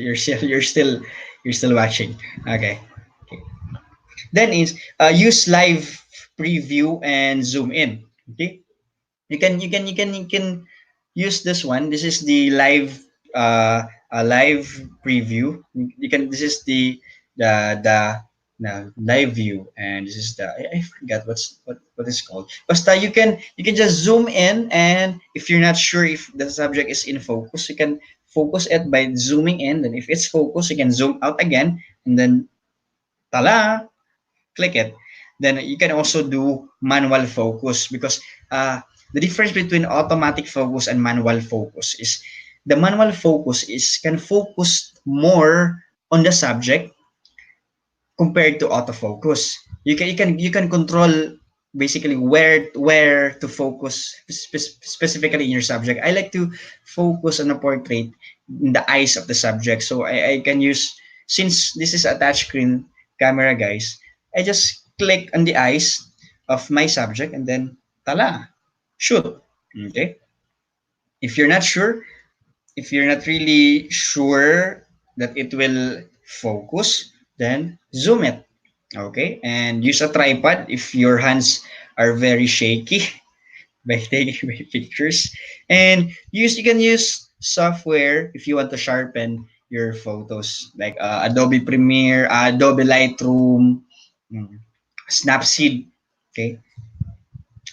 watching. Okay. Okay. Then is use live preview and zoom in. Okay, you can use this one. This is the live preview. You can This is the live view, and this is I forgot what it's called. Basta you can just zoom in, and if you're not sure if the subject is in focus, you can focus it by zooming in. Then if it's focused, you can zoom out again, and then tala, click it. Then you can also do manual focus, because the difference between automatic focus and manual focus is the manual focus is can focus more on the subject compared to autofocus. You can control basically where to focus specifically in your subject. I like to focus on a portrait in the eyes of the subject. So I can use, since this is a touchscreen camera, guys, I just click on the eyes of my subject and then tala, shoot. Okay. If you're not sure, if you're not really sure that it will focus, then zoom it. Okay, and use a tripod if your hands are very shaky by taking my pictures. And you can use software if you want to sharpen your photos, like Adobe Premiere, Adobe Lightroom, mm, Snapseed. Okay,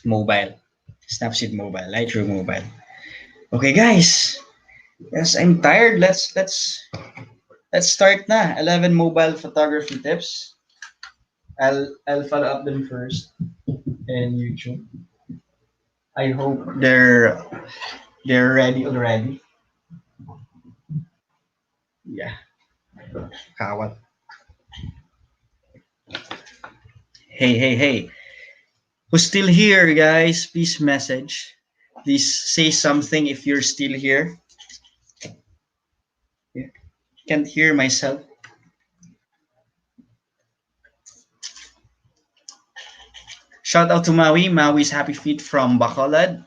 mobile, Snapseed mobile, Lightroom mobile. Okay, guys. Yes, I'm tired. Let's start na. 11 mobile photography tips. I'll follow up them first in YouTube. I hope they're ready already. Yeah, kawat. Hey. Who's still here, guys? Please message. Please say something if you're still here. Yeah. Can't hear myself. Shout out to Maui. Maui's happy feet from Bacolod.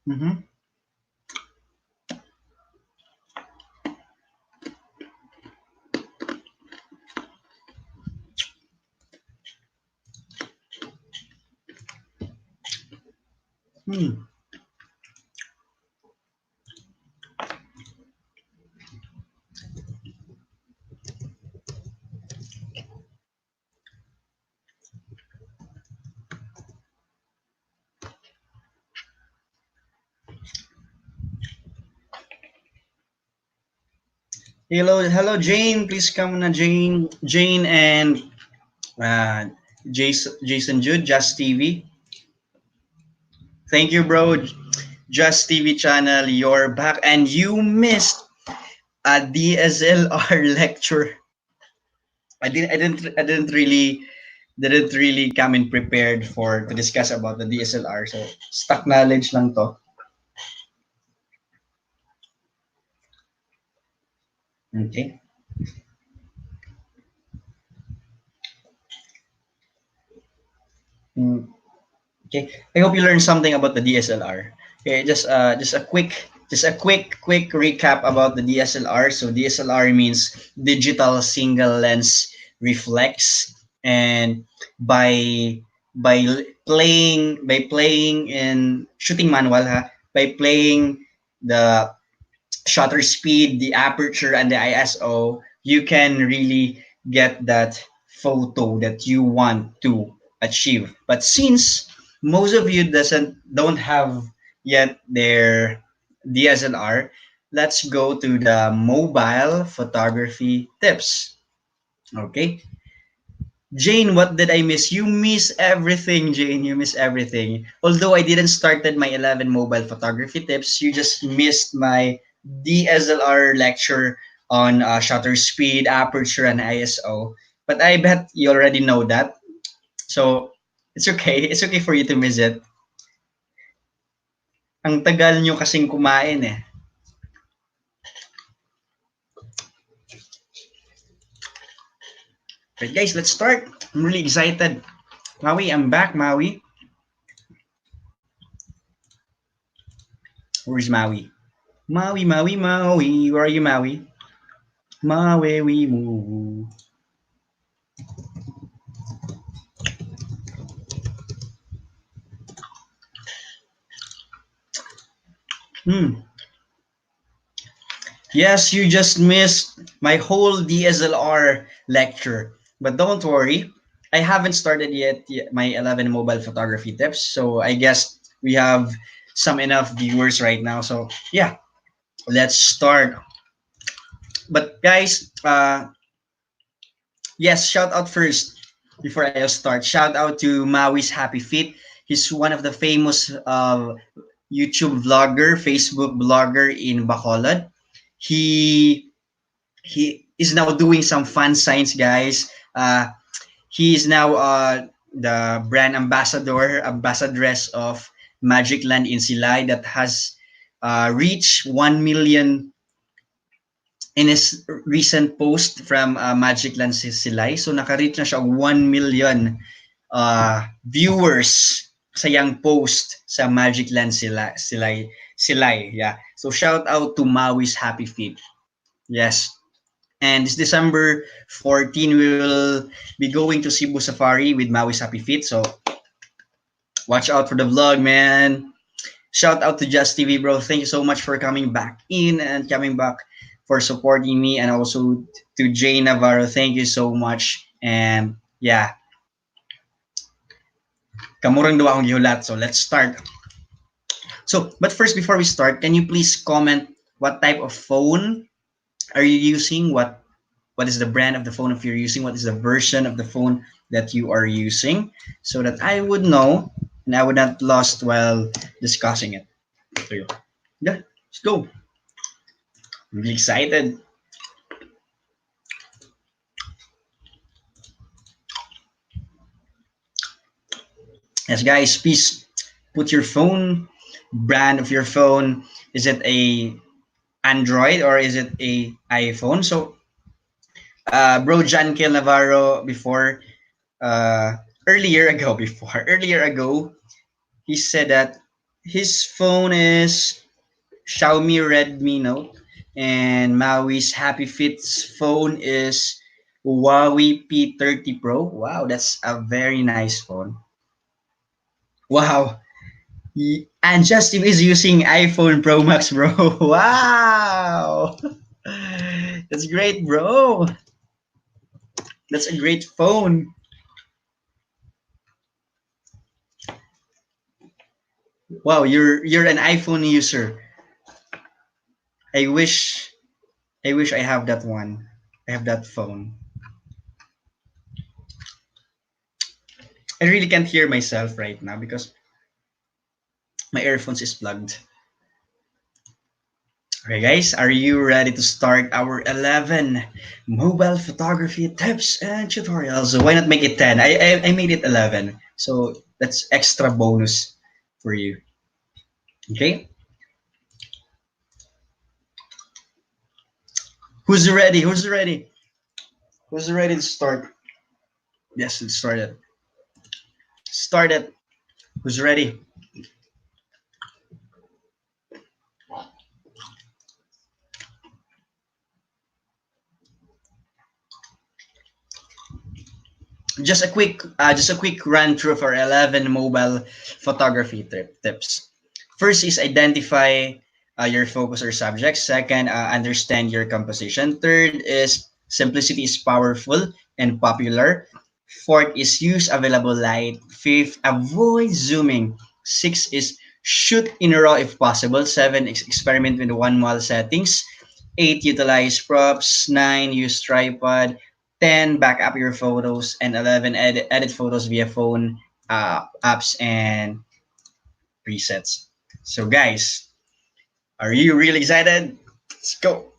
Mm-hmm. Hmm. Hello, Jane. Please come na, Jane, and uh, Jason Jude, Just TV. Thank you, bro. Just TV channel, you're back, and you missed a DSLR lecture. I didn't really come in prepared for to discuss about the DSLR. So stock knowledge lang to. Okay. Mm, okay. I hope you learned something about the DSLR. Okay, just a quick recap about the DSLR. So DSLR means digital single lens reflex, and by by playing in shooting manual ha, by playing the shutter speed, the aperture, and the ISO, you can really get that photo that you want to achieve. But since most of you doesn't don't have yet their DSLR, let's go to the mobile photography tips. Okay, Jane, what did I miss? You miss everything, Jane. You miss everything. Although I didn't started my 11 mobile photography tips, you just missed my DSLR lecture on shutter speed, aperture, and ISO. But I bet you already know that. So it's okay. It's okay for you to miss it. Ang tagal nyo kasing kumain eh. But guys, let's start. I'm really excited. Maui, I'm back, Maui. Where's Maui? Maui, Maui, Maui. Where are you, Maui? Maui, we move. Hmm. Yes, you just missed my whole DSLR lecture. But don't worry, I haven't started yet my 11 mobile photography tips. So I guess we have some enough viewers right now. So yeah, let's start. But guys, yes, shout out first before I start. Shout out to Maui's Happy Feet. He's one of the famous YouTube vlogger, Facebook blogger in Bacolod. He he is now doing some fun signs, guys. He is now the brand ambassadress of Magic Land in Silay that has reached 1 million in his recent post from Magic Land Silay. So naka-reach na siya og 1 million viewers sa yang post sa Magic Land Silay. Yeah. So shout out to Maui's Happy Feet. Yes. And this December 14, we will be going to Cebu Safari with Maui's Happy Feet. So watch out for the vlog, man. Shout out to Just TV, bro. Thank you so much for coming back in and coming back for supporting me. And also to Jay Navarro, thank you so much. And yeah, kamurang daw akong gihulat. So let's start. So, but first, before we start, can you please comment what type of phone are you using? What is the brand of the phone if you're using? What is the version of the phone that you are using? So that I would know and I would not lost while discussing it. There you go. Yeah, let's go. I'm really excited. Yes, guys, please put your phone, brand of your phone. Is it a Android or is it a iPhone? So, bro, John Kiel Navarro uh, earlier ago, he said that his phone is Xiaomi Redmi Note, and Maui's Happy Fit's phone is Huawei P30 Pro. Wow, that's a very nice phone. Wow. And Justin is using iPhone Pro Max, bro. Wow. That's great, bro. That's a great phone. Wow, you're an iPhone user. I wish I have that one. I have that phone. I really can't hear myself right now because My earphones is plugged. Okay, guys, are you ready to start our 11 mobile photography tips and tutorials? So why not make it 10? I made it 11. So that's extra bonus for you. Okay, who's ready? Who's ready? Who's ready to start? Yes, let's start it. Start it. Who's ready? Just a quick run through for 11 mobile photography tips. First is identify your focus or subject. Second, understand your composition. Third is simplicity is powerful and popular. Fourth is use available light. Fifth, avoid zooming. Six is shoot in RAW if possible. Seven, experiment with one wall settings. 8, utilize props. 9, use tripod. 10, back up your photos. And 11, edit photos via phone, apps, and presets. So, guys, are you really excited? Let's go.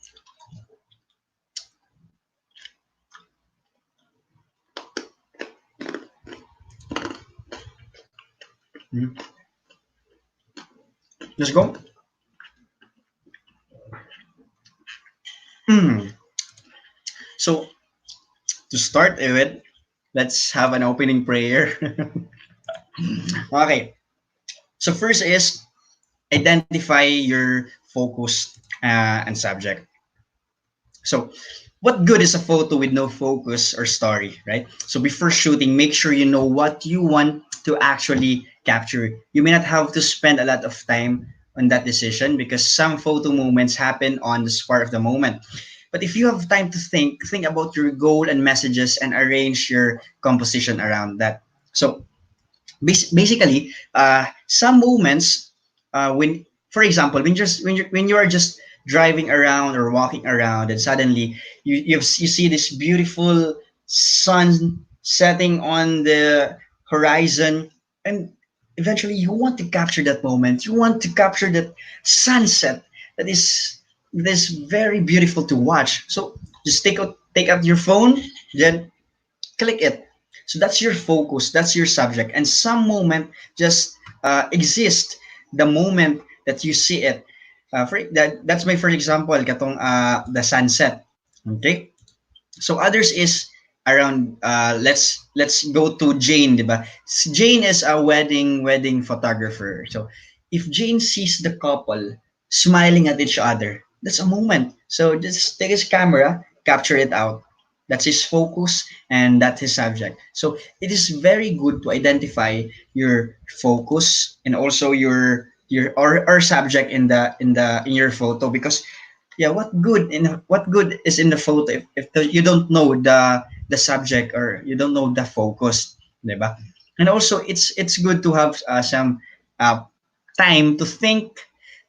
Mhm. Let's go. Mm. So, to start with, let's have an opening prayer. Okay. So, first is identify your focus and subject. So, what good is a photo with no focus or story, right? So, before shooting, make sure you know what you want to actually capture. You may not have to spend a lot of time on that decision because some photo moments happen on the spur of the moment. But if you have time to think about your goal and messages and arrange your composition around that. So, basically some moments when for example when you are just driving around or walking around and suddenly you see this beautiful sun setting on the horizon and eventually you want to capture that moment, you want to capture that sunset that is very beautiful to watch. So just take out your phone, then click it. So that's your focus, that's your subject. And some moment just exist the moment that you see it. That's my for example, katong the sunset. Okay? So others is around let's go to Jane, diba? Jane is a wedding photographer. So if Jane sees the couple smiling at each other, that's a moment. So just take his camera, capture it out. That's his focus and that's his subject. So it is very good to identify your focus and also your or subject in in your photo because yeah, what good is in the photo if you don't know the subject or you don't know the focus, diba? And also it's good to have some uh, time to think,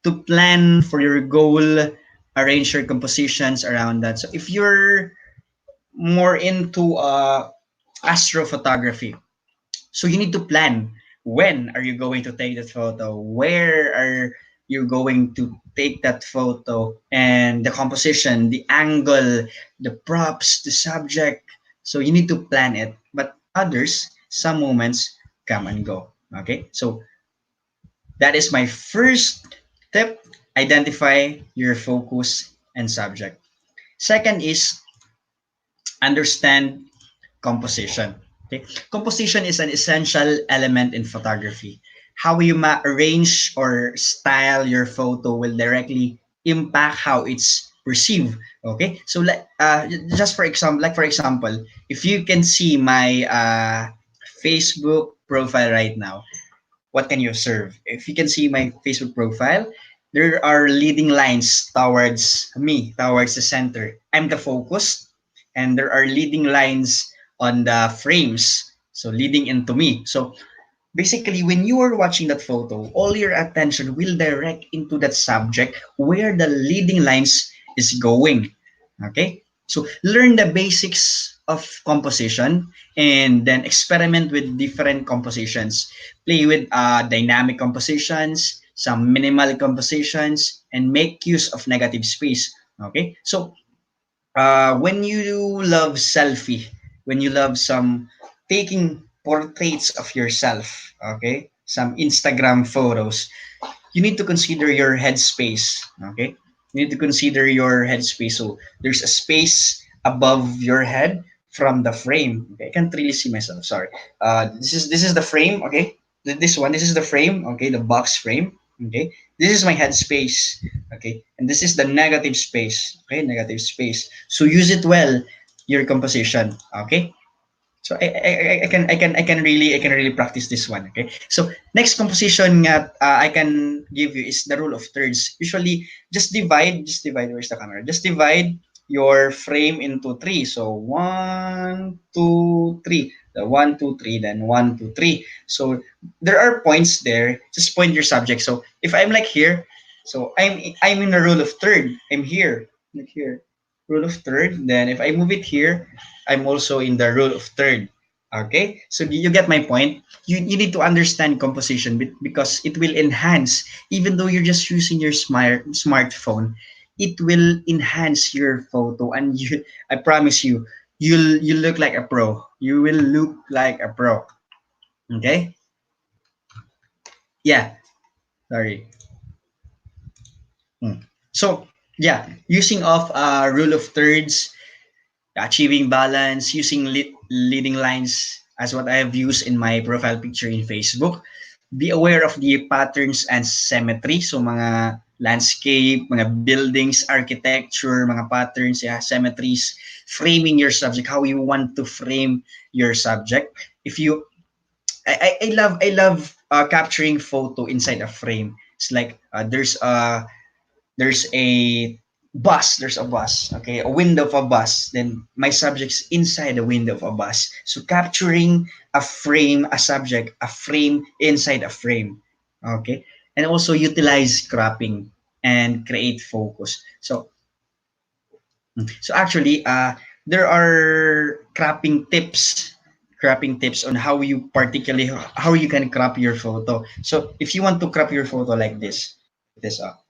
to plan for your goal, arrange your compositions around that. So if you're more into astrophotography, so you need to plan when are you going to take that photo, where are you going to take that photo, and the composition, the angle, the props, the subject. So you need to plan it. But others, some moments come and go. Okay, so that is my first tip. Identify your focus and subject. Second is understand composition. Okay? Composition is an essential element in photography. How you arrange or style your photo will directly impact how it's perceived. Okay, so just for example, like for example, if you can see my Facebook profile right now, what can you observe? If you can see my Facebook profile, there are leading lines towards me, towards the center. I'm the focus, and there are leading lines on the frames, so leading into me. So basically, when you are watching that photo, all your attention will direct into that subject where the leading lines is going. Okay? So learn the basics of composition, and then experiment with different compositions. Play with dynamic compositions, some minimal compositions, and make use of negative space. Okay, so when you love selfie, when you love some taking portraits of yourself, okay, some Instagram photos, you need to consider your headspace. Okay, you need to consider your headspace. So there's a space above your head from the frame. Okay, I can't really see myself. Sorry. This is the frame. Okay, this one. This is the frame. Okay, the box frame. Okay, this is my headspace. Okay, and this is the negative space. Okay, negative space. So use it well. Your composition. Okay, so I can really practice this one. Okay. So next composition that I can give you is the rule of thirds. Usually just divide. Where's the camera? Just divide your frame into three. So one, two, three. The one, two, three, then one, two, three. So there are points there. Just point your subject. So if I'm like here, so I'm in the rule of third. I'm here, like here, rule of third. Then if I move it here, I'm also in the rule of third. Okay, so you get my point. You need to understand composition because it will enhance, even though you're just using your smartphone, it will enhance your photo, and I promise you, you'll look like a pro. You will look like a pro. Okay, yeah. Sorry. Hmm. So yeah, using of rule of thirds, achieving balance, using leading lines as what I have used in my profile picture in Facebook. Be aware of the patterns and symmetry. So mga landscape, mga buildings, architecture, mga patterns, yeah, symmetries, framing your subject, how you want to frame your subject. If you, I love capturing photo inside a frame. It's like there's a bus, okay, a window of a bus, then my subject's inside the window of a bus. So capturing a frame, a subject, a frame inside a frame. Okay, and also utilize cropping and create focus. So actually there are cropping tips on how you particularly how you can crop your photo. So if you want to crop your photo like this, check this out.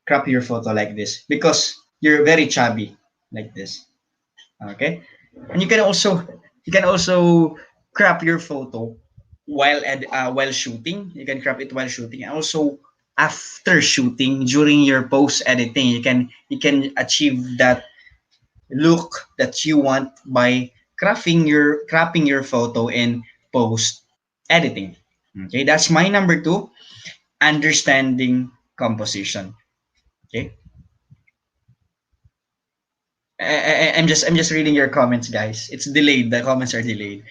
Crop your photo like this because you're very chubby, like this. Okay, and you can also crop your photo while shooting. You can crop it while shooting, and also after shooting during your post editing, you can achieve that look that you want by cropping your photo in post editing. Okay, that's my number two, understanding composition. Okay, I'm just reading your comments, guys. It's delayed. The comments are delayed.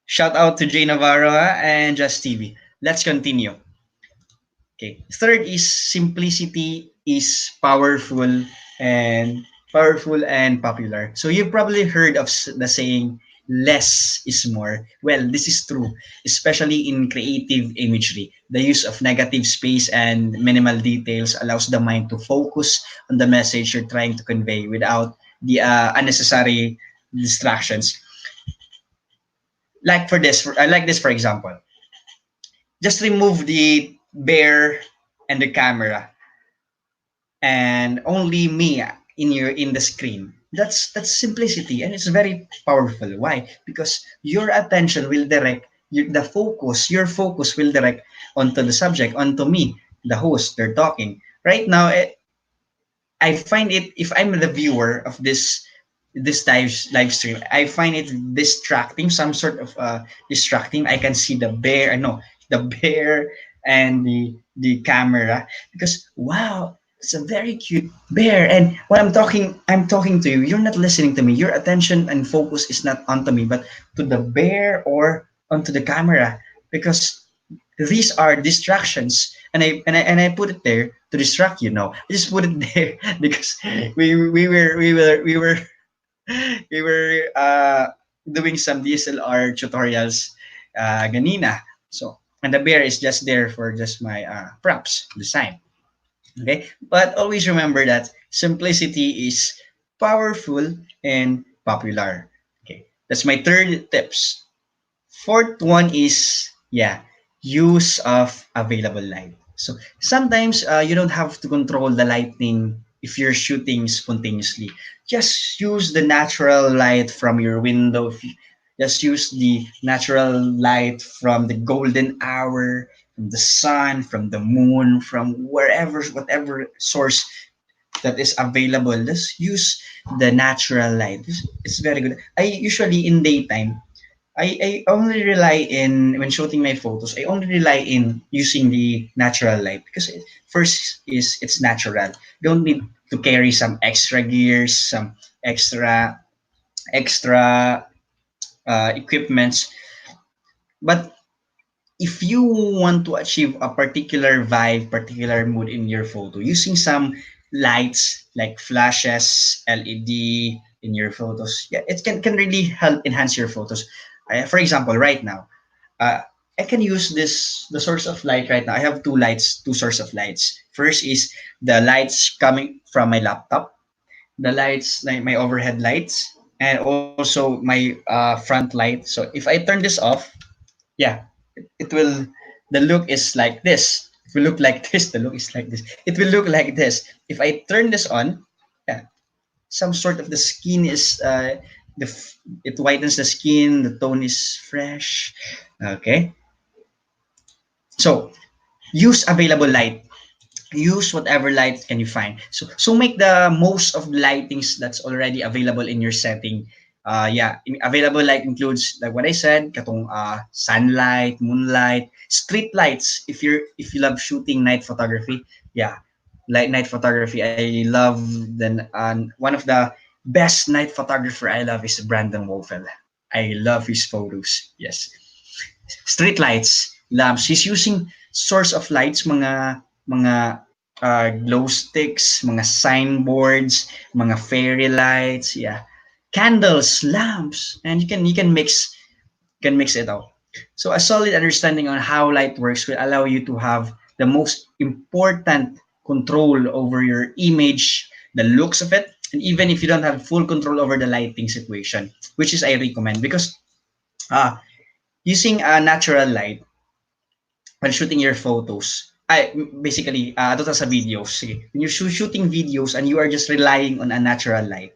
Shout out to Jay Navarro and Just TV. Let's continue. Okay. Third is simplicity is powerful and popular. So you've probably heard of the saying less is more. Well, this is true, especially in creative imagery. The use of negative space and minimal details allows the mind to focus on the message you're trying to convey without the unnecessary distractions. Like this for example, just remove the bear and the camera and only me in the screen. That's simplicity, and it's very powerful. Why? Because your attention will direct your focus will direct onto the subject, onto me, the host. They're talking right now. I find it, if I'm the viewer of this live stream, I find it distracting, some sort of distracting. I can see the bear, no, the bear and the camera, because wow, it's a very cute bear. And when I'm talking to you, you're not listening to me. Your attention and focus is not onto me, but to the bear or onto the camera, because these are distractions, and I put it there to distract you. No, I just put it there because we were doing some DSLR tutorials ganina. So, and the bear is just there for just my props design. Okay, but always remember that simplicity is powerful, and popular. Okay, that's my third tips. Fourth one is, yeah, use of available light. So sometimes you don't have to control the lighting if you're shooting spontaneously. Just use the natural light from your window. Just use the natural light from the golden hour, from the sun, from the moon, from wherever, whatever source that is available. Just use the natural light. It's very good. I usually in daytime I only rely in when shooting my photos. I only rely in using the natural light because first is it's natural. You don't need to carry some extra gears, some extra equipments. But if you want to achieve a particular vibe, particular mood in your photo, using some lights like flashes, LED in your photos, yeah, it can really help enhance your photos. For example, right now, uh, I can use the source of light right now. I have two source of lights. First is the lights coming from my laptop, the lights like my overhead lights, and also my front light. So if I turn this off, yeah, it will. The look is like this. It will look like this. The look is like this. It will look like this. If I turn this on, yeah, some sort of the skin is it whitens the skin. The tone is fresh. Okay, so use available light. Use whatever light can you find. So make the most of the lightings that's already available in your setting. Yeah, available light includes like what I said, katong sunlight, moonlight, street lights. If you love shooting night photography, yeah, night photography. I love one of the best night photographer I love is Brandon Wolfel. I love his photos. Yes, street lights, lamps. He's using source of lights, mga glow sticks, mga signboards, mga fairy lights, yeah, candles, lamps, and you can mix it all. So a solid understanding on how light works will allow you to have the most important control over your image, the looks of it, and even if you don't have full control over the lighting situation, which is I recommend because uh, using a natural light when shooting your photos, ay, basically, total sa videos, sige. When you're shooting videos and you are just relying on a natural light,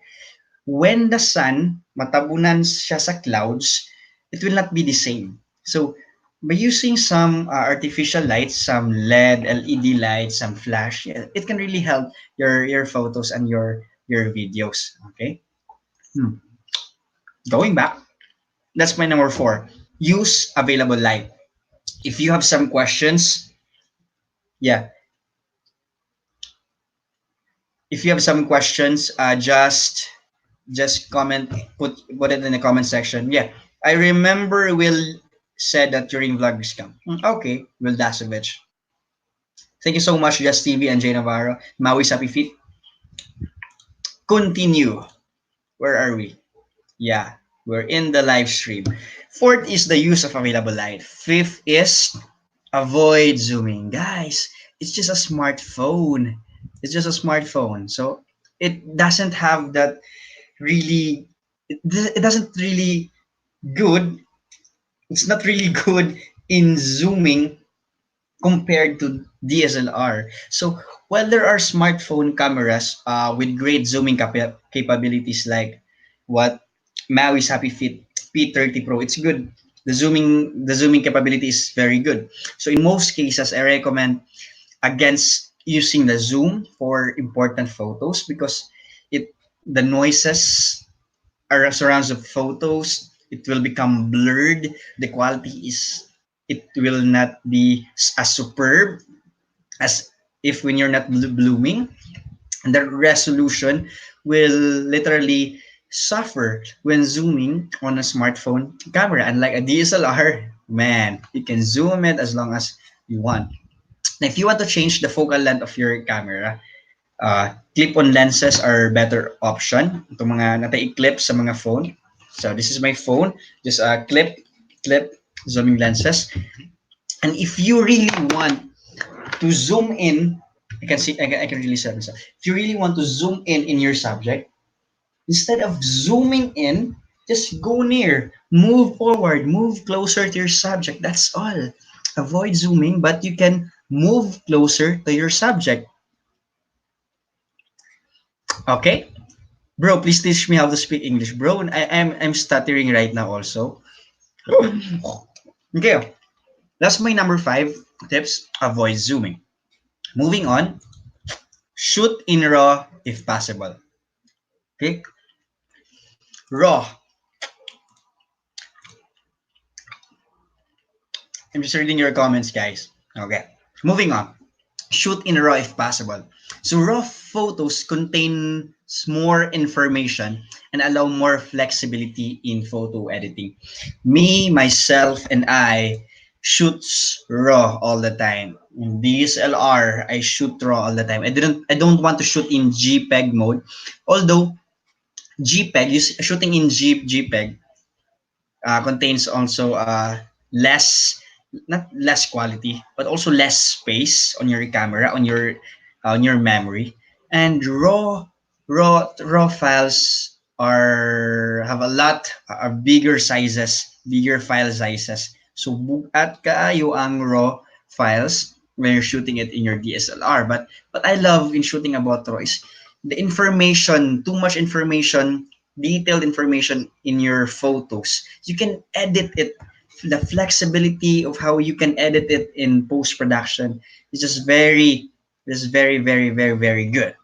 when the sun, matabunan siya sa clouds, it will not be the same. So, by using some artificial lights, some LED, LED lights, some flash, yeah, it can really help your photos and your videos. Okay? Hmm. Going back, that's my number four. Use available light. If you have some questions, yeah, if you have some questions, just comment, put it in the comment section. Yeah, I remember Will said that during vlog scam. Okay, Will Dasovich. Thank you so much, Just TV and Jay Navarro. Maui's Happy Feet. Continue. Where are we? Yeah, we're in the live stream. Fourth is the use of available light. Fifth is avoid zooming. Guys, it's just a smartphone. It's just a smartphone. So it doesn't have that really it doesn't really good it's not really good in zooming compared to DSLR. So while there are smartphone cameras with great zooming capabilities like what Maui's Happy Fit P30 Pro, it's good. The zooming capability is very good. So in most cases, I recommend against using the zoom for important photos because it the noises are surrounds of photos, it will become blurred. The quality is it will not be as superb as if when you're not blooming. And the resolution will literally suffer when zooming on a smartphone camera. Unlike a DSLR, man, you can zoom it as long as you want. Now, if you want to change the focal length of your camera, clip-on lenses are better option. Itong mga nata-clip sa mga phone. So this is my phone. Just clip, zooming lenses. And if you really want to zoom in, I can really say this. If you really want to zoom in your subject, Instead of zooming in, just go near, move forward, move closer to your subject. That's all. Avoid zooming, but you can move closer to your subject. Okay? Bro, please teach me how to speak English. Bro, I'm stuttering right now also. Okay, that's my number 5 tips. Avoid zooming. Moving on, shoot in RAW if possible. Okay, RAW. I'm just reading your comments, guys. Okay, moving on. Shoot in RAW if possible. So RAW photos contain more information and allow more flexibility in photo editing. Me, myself, and I shoots RAW all the time. In DSLR, I shoot RAW all the time. I don't want to shoot in JPEG mode. Although JPEG, shooting in JPEG contains also less, not less quality, but also less space on your camera, on your memory. And raw files are have a lot bigger sizes, bigger file sizes. So bukat kaayo ang raw files when you're shooting it in your DSLR. But I love in shooting about raw is the information, too much information, detailed information in your photos. You can edit it. The flexibility of how you can edit it in post production is just very good.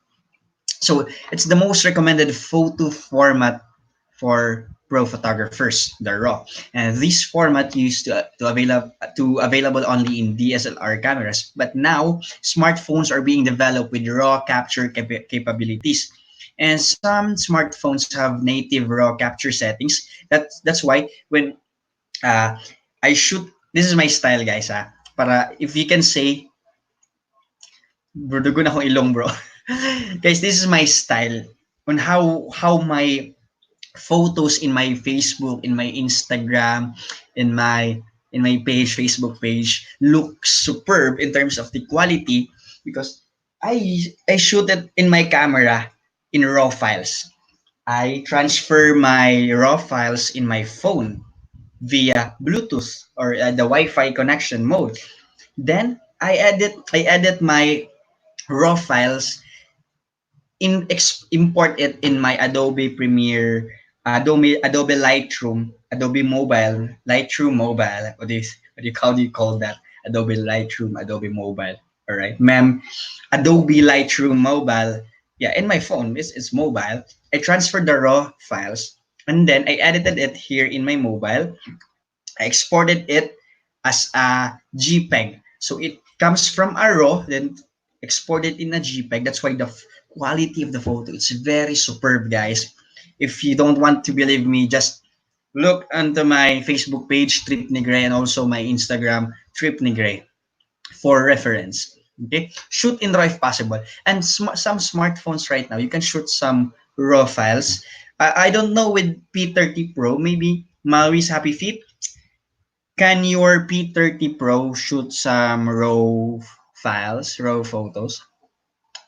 So it's the most recommended photo format for pro photographers, the RAW. And this format used to available only in DSLR cameras. But now smartphones are being developed with RAW capture capabilities. And some smartphones have native RAW capture settings. That's why when uh, I shoot, this is my style, guys. Para if you can say, bro, dugo na akong ilong, bro. Guys, this is my style on how my photos in my Facebook, in my Instagram, in my page, Facebook page, look superb in terms of the quality because I shoot it in my camera in raw files. I transfer my raw files in my phone via Bluetooth or the Wi-Fi connection mode. Then I edit my raw files import it in my Adobe Premiere, Adobe Lightroom, Adobe Mobile, Lightroom Mobile. How do you call that? Adobe Lightroom, Adobe Mobile. All right, ma'am. Adobe Lightroom Mobile. Yeah, in my phone, it's mobile. I transferred the raw files and then I edited it here in my mobile. I exported it as a JPEG. So it comes from a RAW, then exported in a JPEG. That's why the quality of the photo, it's very superb, guys. If you don't want to believe me, just look onto my Facebook page, tripnigrey, and also my Instagram, tripnigrey, for reference. Okay, shoot in RAW if possible. And some smartphones right now, you can shoot some RAW files. I don't know with P30 Pro, maybe Maui's Happy Feet, can your P30 Pro shoot some RAW files, RAW photos?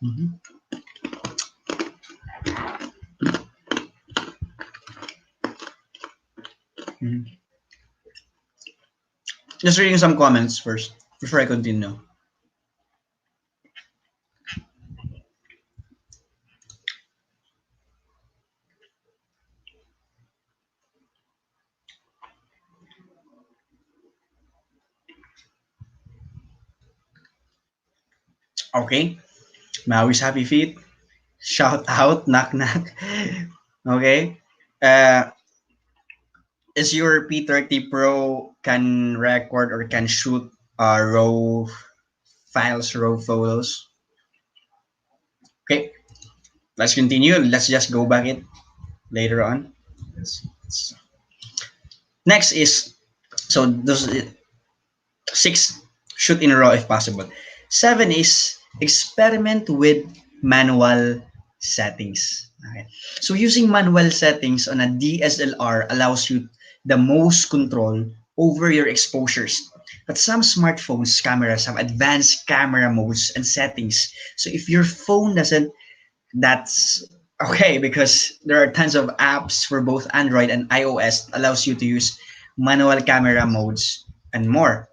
Mhm. Mhm. Just reading some comments first before I continue. Okay, Maui's Happy Feet. Shout out, knock knock. Okay. Uh, is your P30 Pro can record or can shoot RAW files, RAW photos? Okay, let's continue. Let's just go back it later on. Next is, so those 6, shoot in RAW if possible. 7 is experiment with manual settings. Okay. So using manual settings on a DSLR allows you the most control over your exposures. But some smartphones cameras have advanced camera modes and settings. So if your phone doesn't, that's Okay, because there are tons of apps for both Android and iOS that allows you to use manual camera modes and more.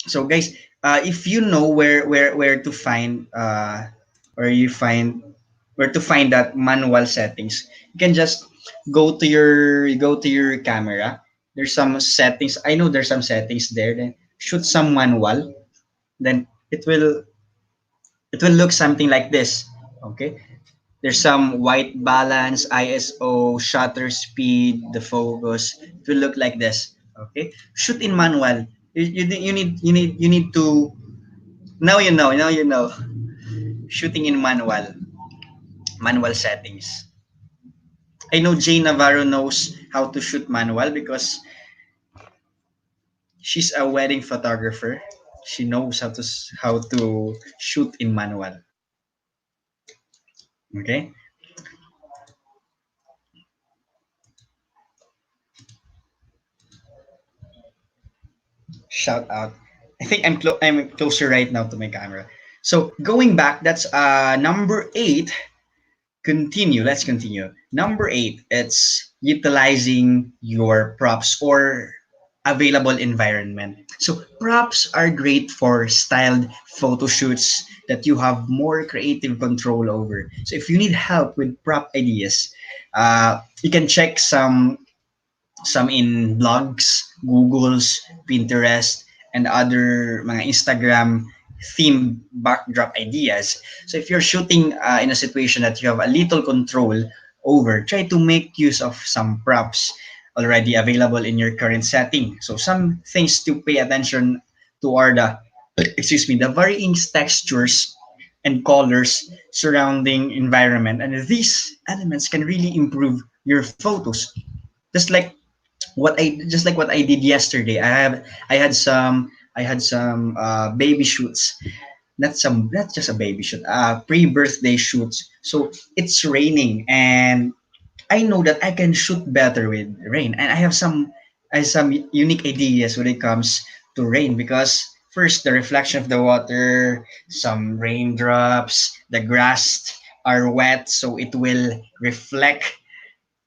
So guys, if you know where to find where you find where to find that manual settings, you can just go to your camera. There's some settings. I know there's some settings there. Then shoot some manual. Then it will look something like this. Okay, there's some white balance, ISO, shutter speed, the focus. It will look like this. Okay, shoot in manual. You need to now you know shooting in manual settings. I know Jay Navarro knows how to shoot manual because she's a wedding photographer. She knows how to shoot in manual. Okay, shout out. I think I'm closer right now to my camera. So going back, that's number 8. Continue. Let's continue. Number 8, it's utilizing your props or available environment. So props are great for styled photo shoots that you have more creative control over. So if you need help with prop ideas, you can check some in blogs, Googles, Pinterest, and other mga Instagram themed backdrop ideas. So if you're shooting in a situation that you have a little control over, try to make use of some props already available in your current setting. So some things to pay attention to are the excuse me, the varying textures and colors surrounding environment, and these elements can really improve your photos. Just like what I did yesterday. I had some baby shoots. Not just a baby shoot. Pre-birthday shoots. So it's raining and I know that I can shoot better with rain. And I have some unique ideas when it comes to rain because first the reflection of the water, some raindrops, the grass are wet so it will reflect.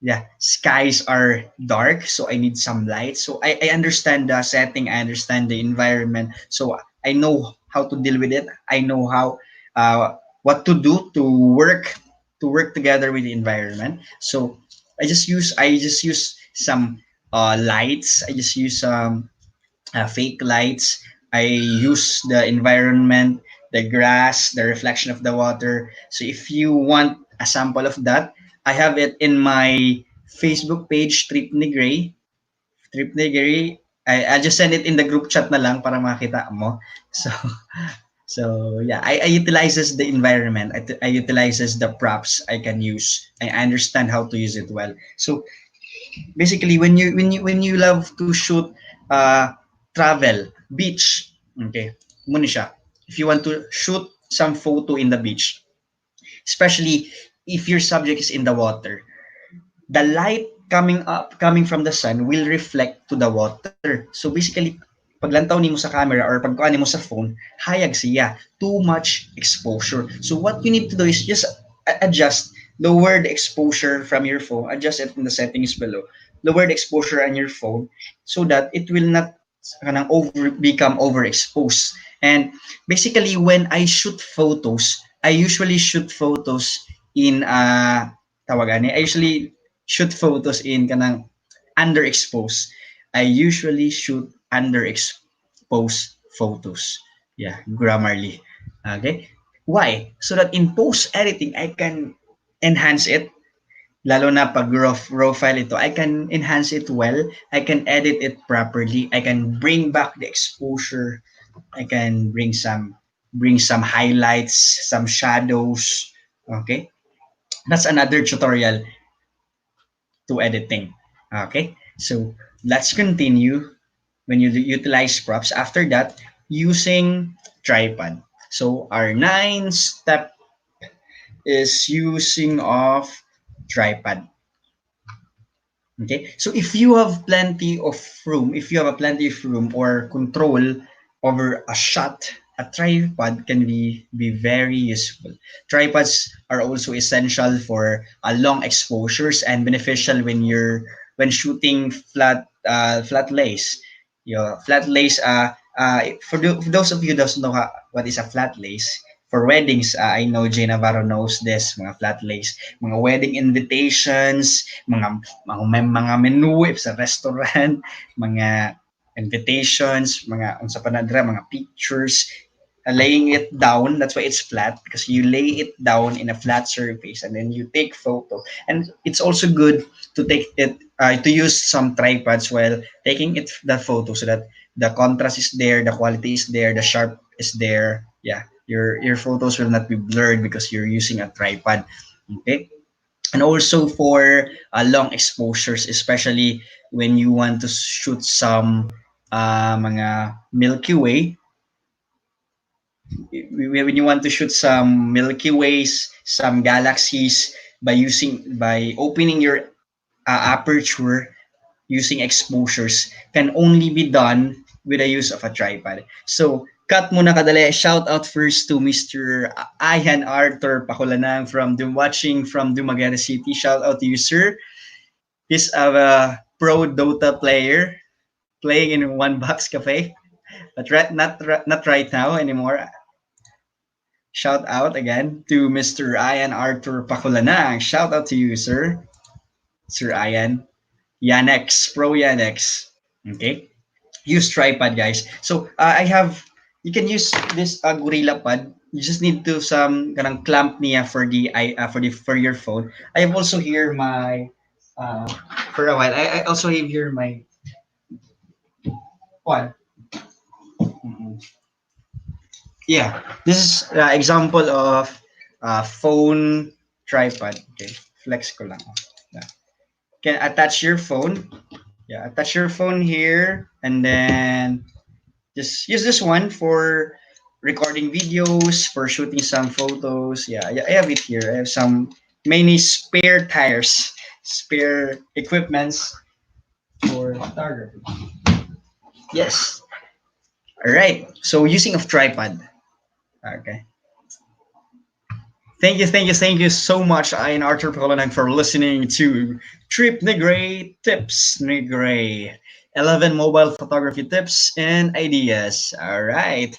Yeah, skies are dark, so I need some light. So I understand the setting, I understand the environment, so I know how to deal with it. I know how what to do to work together with the environment. So I just use some lights. I just use some fake lights. I use the environment, the grass, the reflection of the water. So if you want a sample of that, I have it in my Facebook page, tripnigrey. Tripnigrey. I'll just send it in the group chat na lang para makita mo. So, so yeah, I utilizes the environment. I utilizes the props I can use. I understand how to use it well. So basically when you love to shoot uh travel beach, okay, muna siya. If you want to shoot some photo in the beach, especially if your subject is in the water, the light coming from the sun will reflect to the water. So basically paglantaw nimo sa camera or pagkuha nimo sa phone, hayag siya, too much exposure. So what you need to do is just adjust, lower the exposure from your phone, adjust it in the settings below, lower the exposure on your phone so that it will not kanang become overexposed. And basically when I shoot photos, I usually shoot photos in tawagan I usually shoot photos in kanang underexposed. I usually shoot underexposed photos. Yeah, grammarly. Okay? Why? So that in post editing, I can enhance it. Lalo na pag raw file ito, I can enhance it well. I can edit it properly. I can bring back the exposure. I can bring some highlights, some shadows. Okay? That's another tutorial to editing. Okay, so let's continue when you utilize props. After that, using tripod. So our 9 step is using of tripod. Okay, so if you have plenty of room, if you have a plenty of room or control over a shot, a tripod can be very useful. Tripods are also essential for long exposures and beneficial when shooting flat lays. Flat lays. For those of you who don't know what is a flat lays, for weddings, I know Jay Navarro knows this, mga flat lays, mga wedding invitations, mga menu if sa restaurant, mga invitations, mga unsa pa na dira, mga pictures, laying it down. That's why it's flat because you lay it down in a flat surface and then you take photo. And it's also good to take it to use some tripods while taking it the photo so that the contrast is there, the quality is there, the sharp is there. Yeah, your photos will not be blurred because you're using a tripod. Okay, and also for long exposures, especially when you want to shoot some mga Milky Way, when you want to shoot some Milky Ways, some galaxies by opening your aperture using exposures can only be done with the use of a tripod. So, cut muna kadali. Shout out first to Mr. Ian Arthur Pakulanang from watching from Dumaguete City. Shout out to you, sir. He's a pro Dota player playing in One Box Cafe, but not right now anymore. Shout out again to Mr. Ian Arthur Pakulanang. Shout out to you, sir. Sir Ian. Yanex, Pro Yanex. Okay. Use tripod, guys. So I have, you can use this Gorilla Pad. You just need to some kanang clamp niya for for your phone. I have also here my uh, for a while. I also have here my what? Mm-mm. Yeah, this is example of phone tripod. Okay, flex ko lang. Yeah. Can attach your phone. Yeah, attach your phone here, and then just use this one for recording videos, for shooting some photos. Yeah, I have it here. I have some many spare tires, spare equipments for photography. Yes. All right. So using of tripod. Okay. Thank you so much, Ian Arthur Polonan, for listening to tripnigrey tips, Nigray. 11 mobile photography tips and ideas. All right.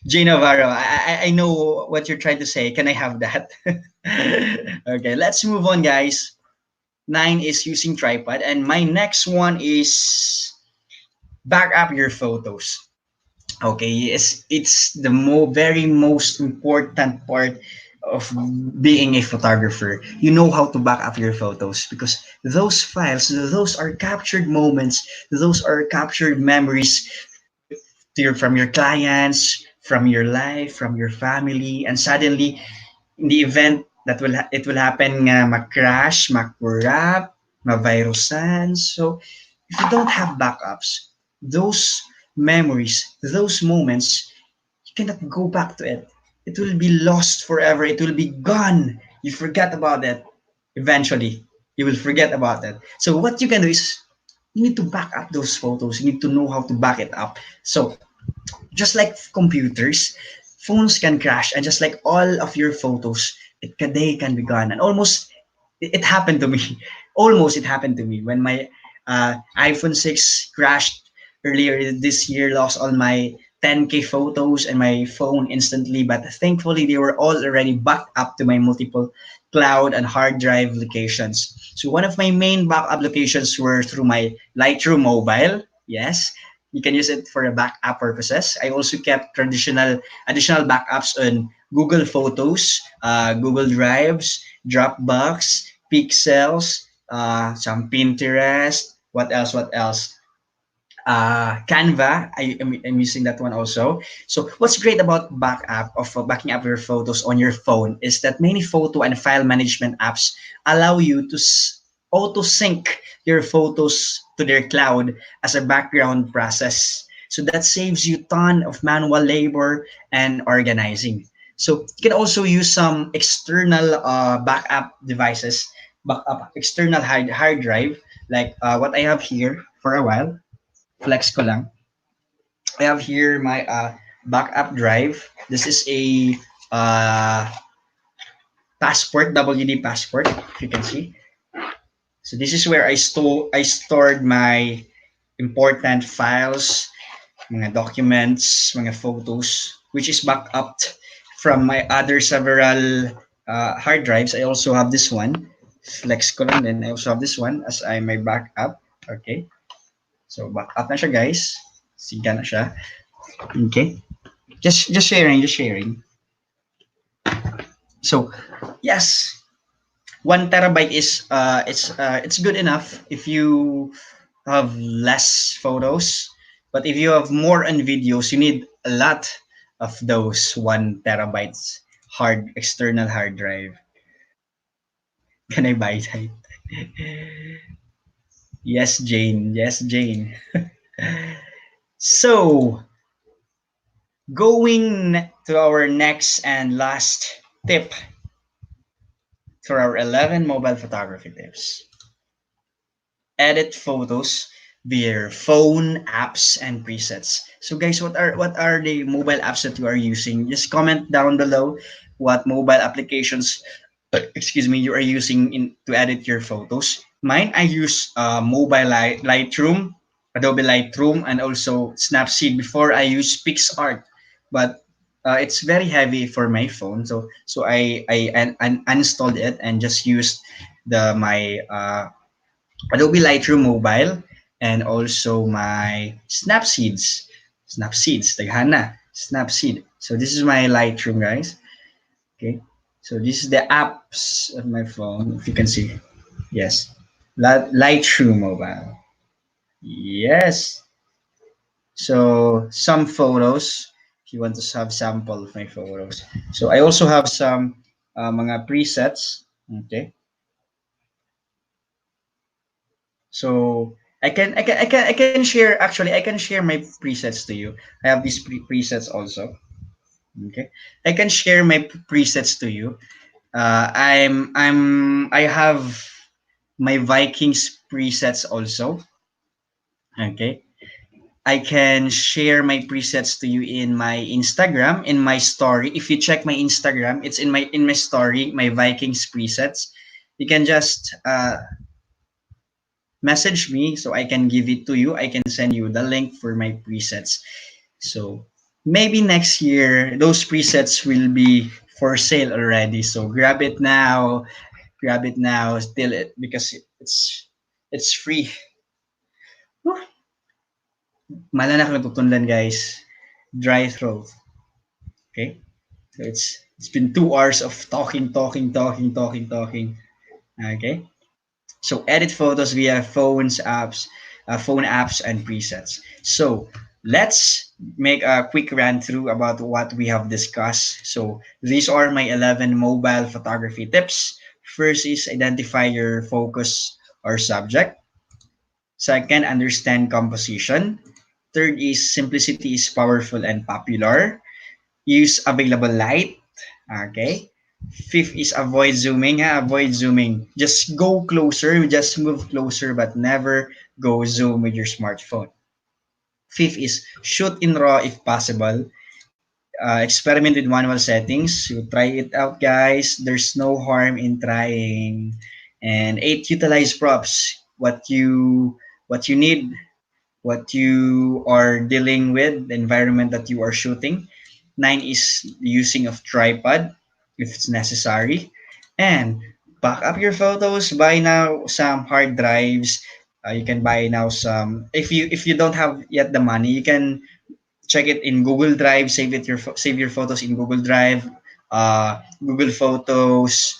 Jay Navarro, I know what you're trying to say. Can I have that? Okay, let's move on, guys. 9 is using tripod, and my next one is back up your photos. Okay, it's the very most important part of being a photographer. You know how to back up your photos because those files, those are captured moments, those are captured memories from your clients, from your life, from your family, and suddenly in the event that it will happen nga mag-crash, mag-corrupt, ma-virusan. So if you don't have backups, those memories, those moments, you cannot go back to it. It will be lost forever. It will be gone. You forget about it. Eventually, you will forget about it. So what you can do is you need to back up those photos. You need to know how to back it up. So just like computers, phones can crash, and just like all of your photos, they can be gone. And almost it happened to me. Almost it happened to me when my iPhone 6 crashed earlier this year, lost all my 10K photos and my phone instantly. But thankfully, they were all already backed up to my multiple cloud and hard drive locations. So one of my main backup locations were through my Lightroom mobile. Yes, you can use it for a backup purposes. I also kept traditional additional backups on Google Photos, Google Drives, Dropbox, Pixels, some Pinterest. What else? What else? Canva. I'm using that one also. So what's great about backing up your photos on your phone is that many photo and file management apps allow you to auto sync your photos to their cloud as a background process. So that saves you ton of manual labor and organizing. So you can also use some external backup devices, backup external hard drive, like what I have here for a while. Flex ko lang. I have here my backup drive. This is a uh, passport, WD passport, if you can see. So this is where I stored my important files, mga documents, mga photos, which is backed up from my other several hard drives. I also have this one. Flex ko lang din. I also have this one as I my backup. Okay. So backup na siya, guys. Siga na siya. Okay. Just sharing, just sharing. So yes, 1 terabyte is it's good enough if you have less photos, but if you have more on videos, you need a lot of those 1 terabytes hard external hard drive. Can I buy that? Yes, Jane. Yes, Jane. So going to our next and last tip for our 11 mobile photography tips. Edit photos via phone apps and presets. So guys, what are the mobile apps that you are using? Just comment down below what mobile applications excuse me you are using in to edit your photos. Mine, I use Lightroom, Adobe Lightroom, and also Snapseed. Before I use PixArt, but it's very heavy for my phone, so I uninstalled it and just used the my Adobe Lightroom Mobile, and also my Snapseeds. Snapseeds, Taghana. Snapseed. So this is my Lightroom, guys. Okay. So this is the apps of my phone, if you can see. Yes. Lightroom Mobile. Yes. So some photos, if you want to have sample of my photos. So I also have some mga presets. Okay. So I can share, actually I can share my presets to you. I have these presets also. Okay, I can share my presets to you. I have my Vikings presets also. Okay, I can share my presets to you in my Instagram, in my story. If you check my Instagram, it's in my story, my Vikings presets. You can just message me so I can give it to you. I can send you the link for my presets. So maybe next year those presets will be for sale already. So grab it now. Grab it now. Still it because it's free. Whew. Malanak na tutunlan, guys. Dry throat. Okay? So it's been 2 hours of talking. Okay? So edit photos via phone apps and presets. So let's make a quick run through about what we have discussed. So these are my 11 mobile photography tips. First is identify your focus or subject. Second, understand composition. Third is simplicity is powerful and popular. Use available light. Okay. Fifth is avoid zooming. Avoid zooming. Just go closer. Just move closer, but never go zoom with your smartphone. Fifth is shoot in RAW if possible. Experiment with manual settings. You try it out, guys. There's no harm in trying. And eight, utilize props. What you need, what you are dealing with, the environment that you are shooting. Nine is using of tripod if it's necessary. And back up your photos. Buy now some hard drives. You can buy now some. If you don't have yet the money, you can check it in Google Drive. Save your photos in Google Drive. Google Photos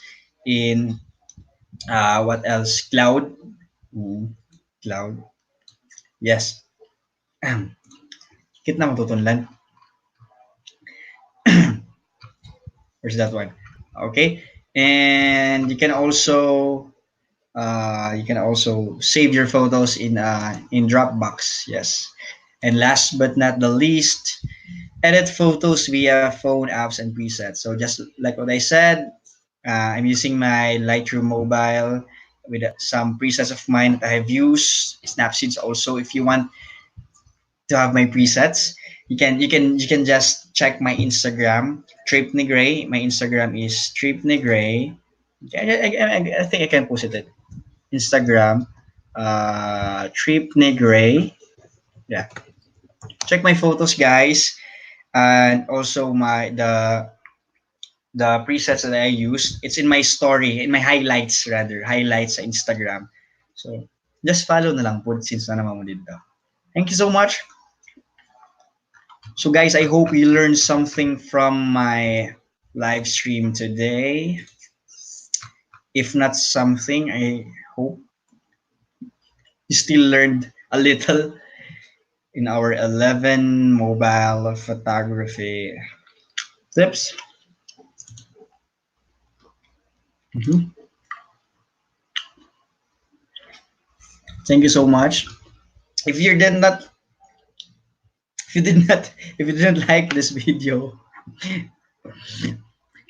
in what else? Cloud. Mm, Cloud. Yes. Kit na matutunlan. Where's that one? Okay, and you can also save your photos in Dropbox. Yes, and last but not the least, edit photos via phone apps and presets. So just like what I said, I'm using my Lightroom mobile with some presets of mine that I have used. Snapseeds also. If you want to have my presets, You can just check my Instagram, tripnigrey. My Instagram is tripnigrey. I think I can post it. Instagram, tripnigrey. Yeah, check my photos, guys, and also the presets that I use. It's in my story, in my highlights rather, highlights sa Instagram. So just follow na lang po since na naman mo dito. Thank you so much. So guys, I hope you learned something from my live stream today. If not something, I hope you still learned a little in our 11 mobile photography tips. Mhm. Thank you so much. If you did not, if you did not, if you didn't like this video,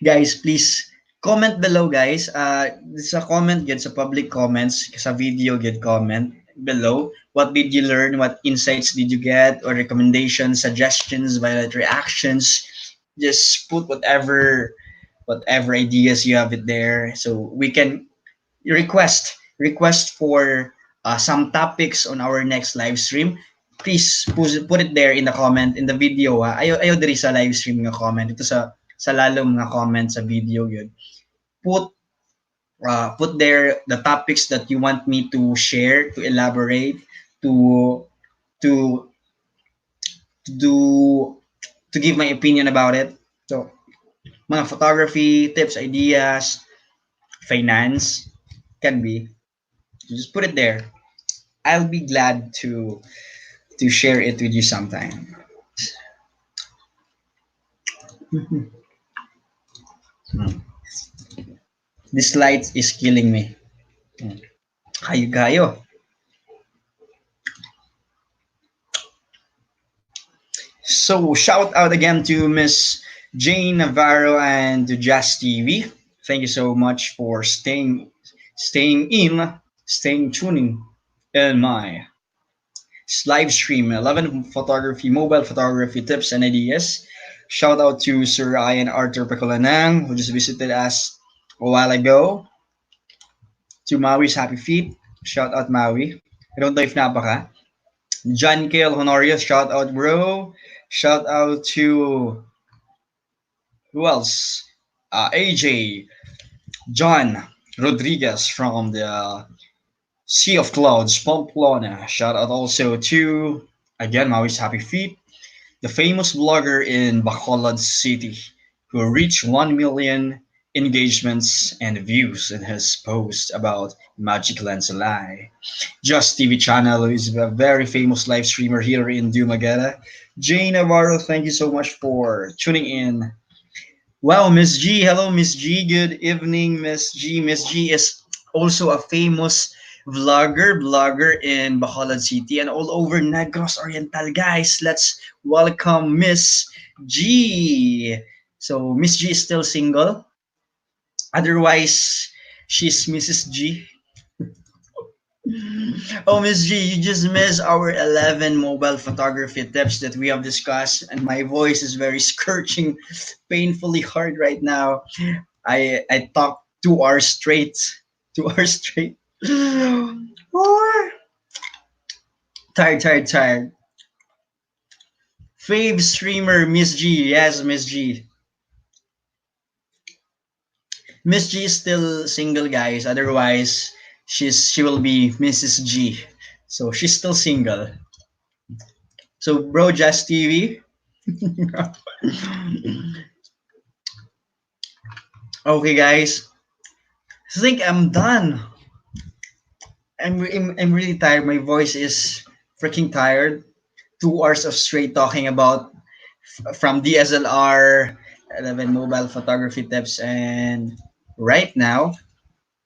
guys, please comment below, guys. This a comment, get sa public comments, sa video, get comment below. What did you learn? What insights did you get? Or recommendations, suggestions, violent reactions? Just put whatever ideas you have it there, so we can request for some topics on our next live stream. Please put it there in the comment in the video, ha. Ayo diri sa live stream nga comment ito sa lalong nga comment sa video yun. Put there the topics that you want me to share, to elaborate, to to to do to give my opinion about it. So mga photography tips, ideas, finance can be. So just put it there. I'll be glad to share it with you sometime. This light is killing me. Kayo gayo. So shout out again to Miss Jane Navarro and to Jazz TV. Thank you so much for staying tuning in my live stream 11 photography, mobile photography tips and ideas. Shout out to Sir Ryan Arthur Pecolanang who just visited us a while ago. To Maui's Happy Feet. Shout out Maui. I don't know if napaka. John Kale Honorius, shout out bro. Shout out to who else? AJ, John Rodriguez from the Sea of Clouds, Pamplona. Shout out also to again Maui's Happy Feet, the famous blogger in Bacolod City who reached 1 million engagements and views in his post about Magic Lancelot. Just TV channel is a very famous live streamer here in Dumaguete. Jane Navarro, thank you so much for tuning in. Wow, Miss G. Hello, Miss G. Good evening, Miss G. Miss G is also a famous blogger in Bacolod City and all over Negros Oriental. Guys, let's welcome Miss G. So, Miss G is still single. Otherwise, she's Mrs. G. Oh, Miss G, you just missed our 11 mobile photography tips that we have discussed, and my voice is very scorching, painfully hard right now. I talked 2 hours straight, 2 hours straight. Oh, tired. Fave streamer, Miss G. Yes, Miss G. Miss G is still single, guys. Otherwise, she will be Mrs. G. So she's still single. So, bro, Just TV. Okay, guys. I think I'm done. I'm really tired. My voice is freaking tired. 2 hours of straight talking about from DSLR, 11 mobile photography tips, and right now,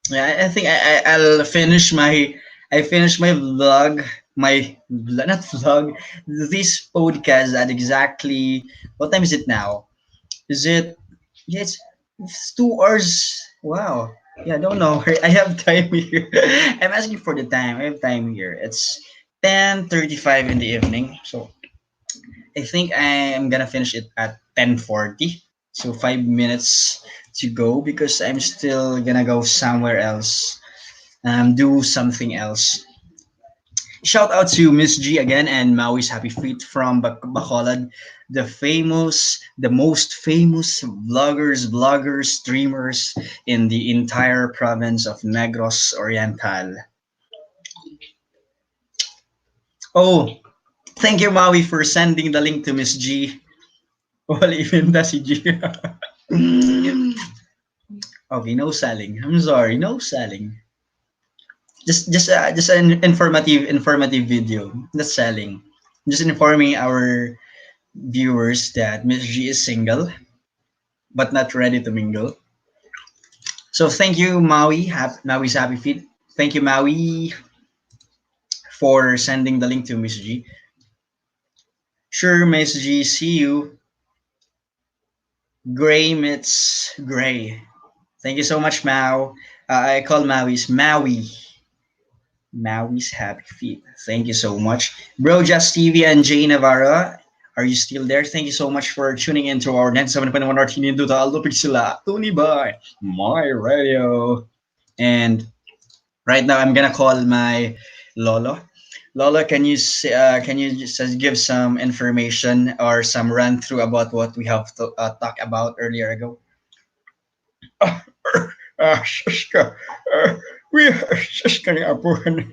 yeah, I think I'll finish my I finished my vlog, not vlog, this podcast at exactly what time is it now? Is it? Yeah, it's 2 hours. Wow. Yeah, I don't know. I have time here. I'm asking for the time. I have time here. It's 10:35 in the evening. So I think I'm gonna finish it at 10:40. So 5 minutes to go because I'm still gonna go somewhere else. Do something else. Shout out to Miss G again and Maui's Happy Feet from Bacolod, the most famous vloggers, streamers in the entire province of Negros Oriental. Oh, thank you, Maui, for sending the link to Miss G. Wala even da si G. Okay, no selling. I'm sorry, no selling. Just an informative video. Not selling. Just informing our viewers that Miss G is single but not ready to mingle. So thank you, Maui. Maui's Happy Feet. Thank you, Maui, for sending the link to Miss G. Sure, Miss G, see you. Gray meets gray. Thank you so much, Mau. I call Maui's Maui. Maui's Happy Feet. Thank you so much. Bro, Just Stevie and Jay Navarro, are you still there? Thank you so much for tuning in to our 97.1 RT Nindo Aldo Pixela. Tony by My Radio. And right now, I'm gonna call my Lolo. Lolo, can you just give some information or some run through about what we have to talk about earlier ago? Siska, we are Siska ni Abuhan.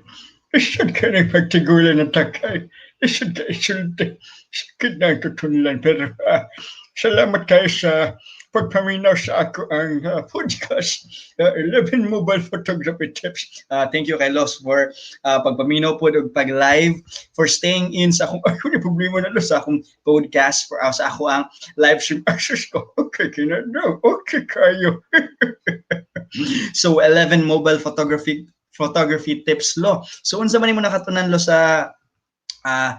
Isod ka ng pagtigulan ng takay. Isod ka isulti. Sakit na ang tutulan. Pero salamat kayo sa pagpaminaw sa ako ang podcast. 11 mobile photography tips. Thank you kay Los for pagpaminaw po og pag-live, for staying in sa akong ako ni problema na sa akong podcast for sa ako ang live stream access ko. Okay, kinadaw. Okay kayo. So 11 mobile photography tips lo. So unsa man mo nakatunan lo sa ah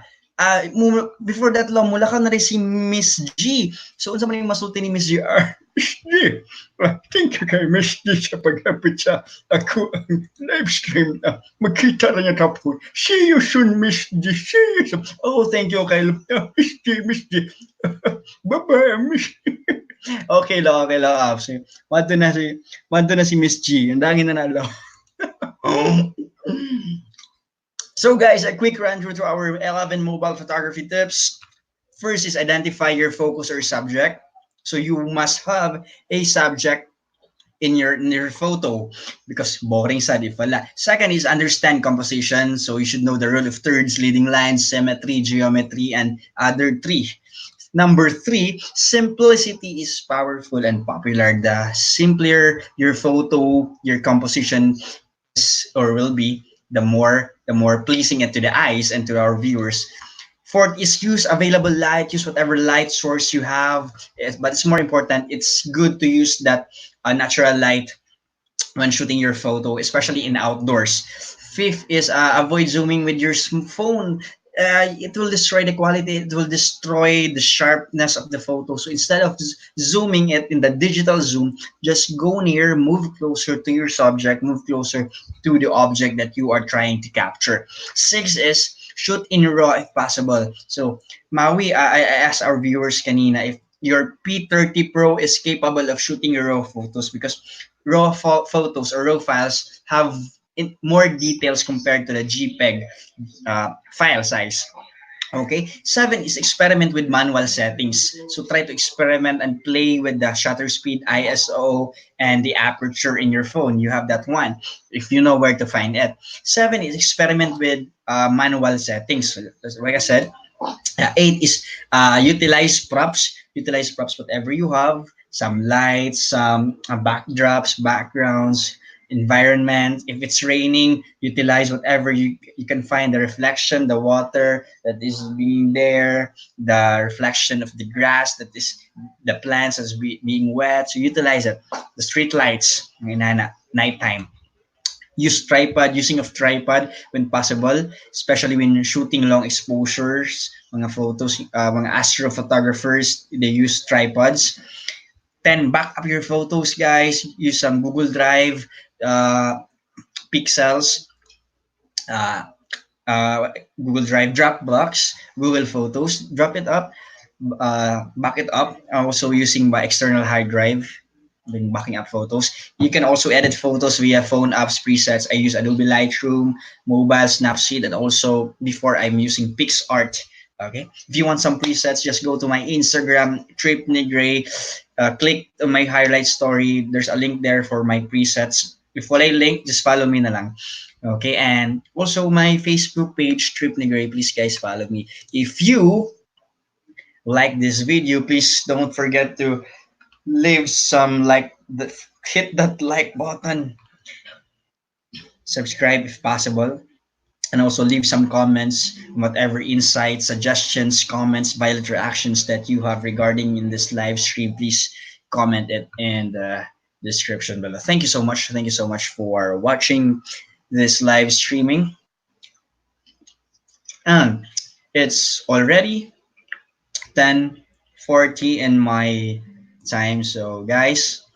before that lo mula ka na rin si Miss G. So unsa man yung masulti ni Miss G? Miss G. Thank you kay Miss G sa paghapit sa ako ang live stream na magkita na niya tapos. See you soon, Miss G. See you soon. Oh, thank you kay Miss G, Miss G. Bye-bye, Miss G. Okay lang, okay lang. Wanto na si Miss G. Ang dangin na nalo. So guys, a quick run through to our 11 mobile photography tips. First is identify your focus or subject. So you must have a subject in your photo because boring sad if wala. Second is understand composition. So you should know the rule of thirds, leading lines, symmetry, geometry, and other three. Number three, simplicity is powerful and popular. The simpler your photo, your composition is or will be, the more pleasing it to the eyes and to our viewers. Fourth is use available light, use whatever light source you have. But it's more important, it's good to use that natural light when shooting your photo, especially in outdoors. Fifth is avoid zooming with your phone. It will destroy the quality, it will destroy the sharpness of the photo. So instead of zooming it in the digital zoom, just go near, move closer to your subject, move closer to the object that you are trying to capture. Six is shoot in raw if possible. So Maui, I asked our viewers kanina if your P30 Pro is capable of shooting raw photos because photos or raw files have more details compared to the JPEG file size. Okay. Seven is experiment with manual settings. So try to experiment and play with the shutter speed, ISO, and the aperture in your phone. You have that one if you know where to find it. Seven is experiment with manual settings. So, like I said, eight is utilize props. Utilize props, whatever you have. Some lights, some backdrops, backgrounds, environment. If it's raining, utilize whatever you can find, the reflection, the water that is being there, the reflection of the grass that is the plants as being wet. So utilize it. The street lights in nighttime. Use tripod, using of tripod when possible, especially when shooting long exposures, mga photos, mga astrophotographers, they use tripods. 10, back up your photos, guys. Use some Google Drive, uh, pixels. Uh, Google Drive, Dropbox, Google Photos, drop it up, back it up. Also using my external hard drive, then backing up photos. You can also edit photos via phone apps presets. I use Adobe Lightroom, mobile Snapseed, and also before I'm using PixArt. Okay, if you want some presets, just go to my Instagram, tripnigrey. Click on my highlight story. There's a link there for my presets. If wala yung link, just follow me na lang. Okay, and also my Facebook page, tripnigrey. Please guys follow me. If you like this video, please don't forget to leave some like hit that like button, subscribe if possible, and also leave some comments, whatever insights, suggestions, comments, violent reactions that you have regarding in this live stream. Please comment it in the description below. Thank you so much. Thank you so much for watching this live streaming. And it's already 10:40 in my time. So guys,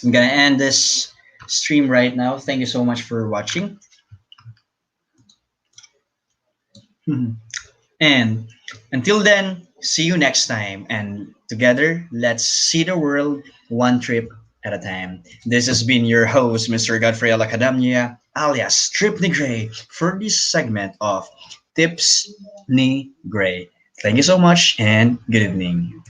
I'm gonna end this stream right now. Thank you so much for watching. And until then, see you next time. And together, let's see the world one trip at a time. This has been your host, Mr. Godfrey Academia, alias Trip Ni Gray, for this segment of Tips Ni Gray. Thank you so much and good evening.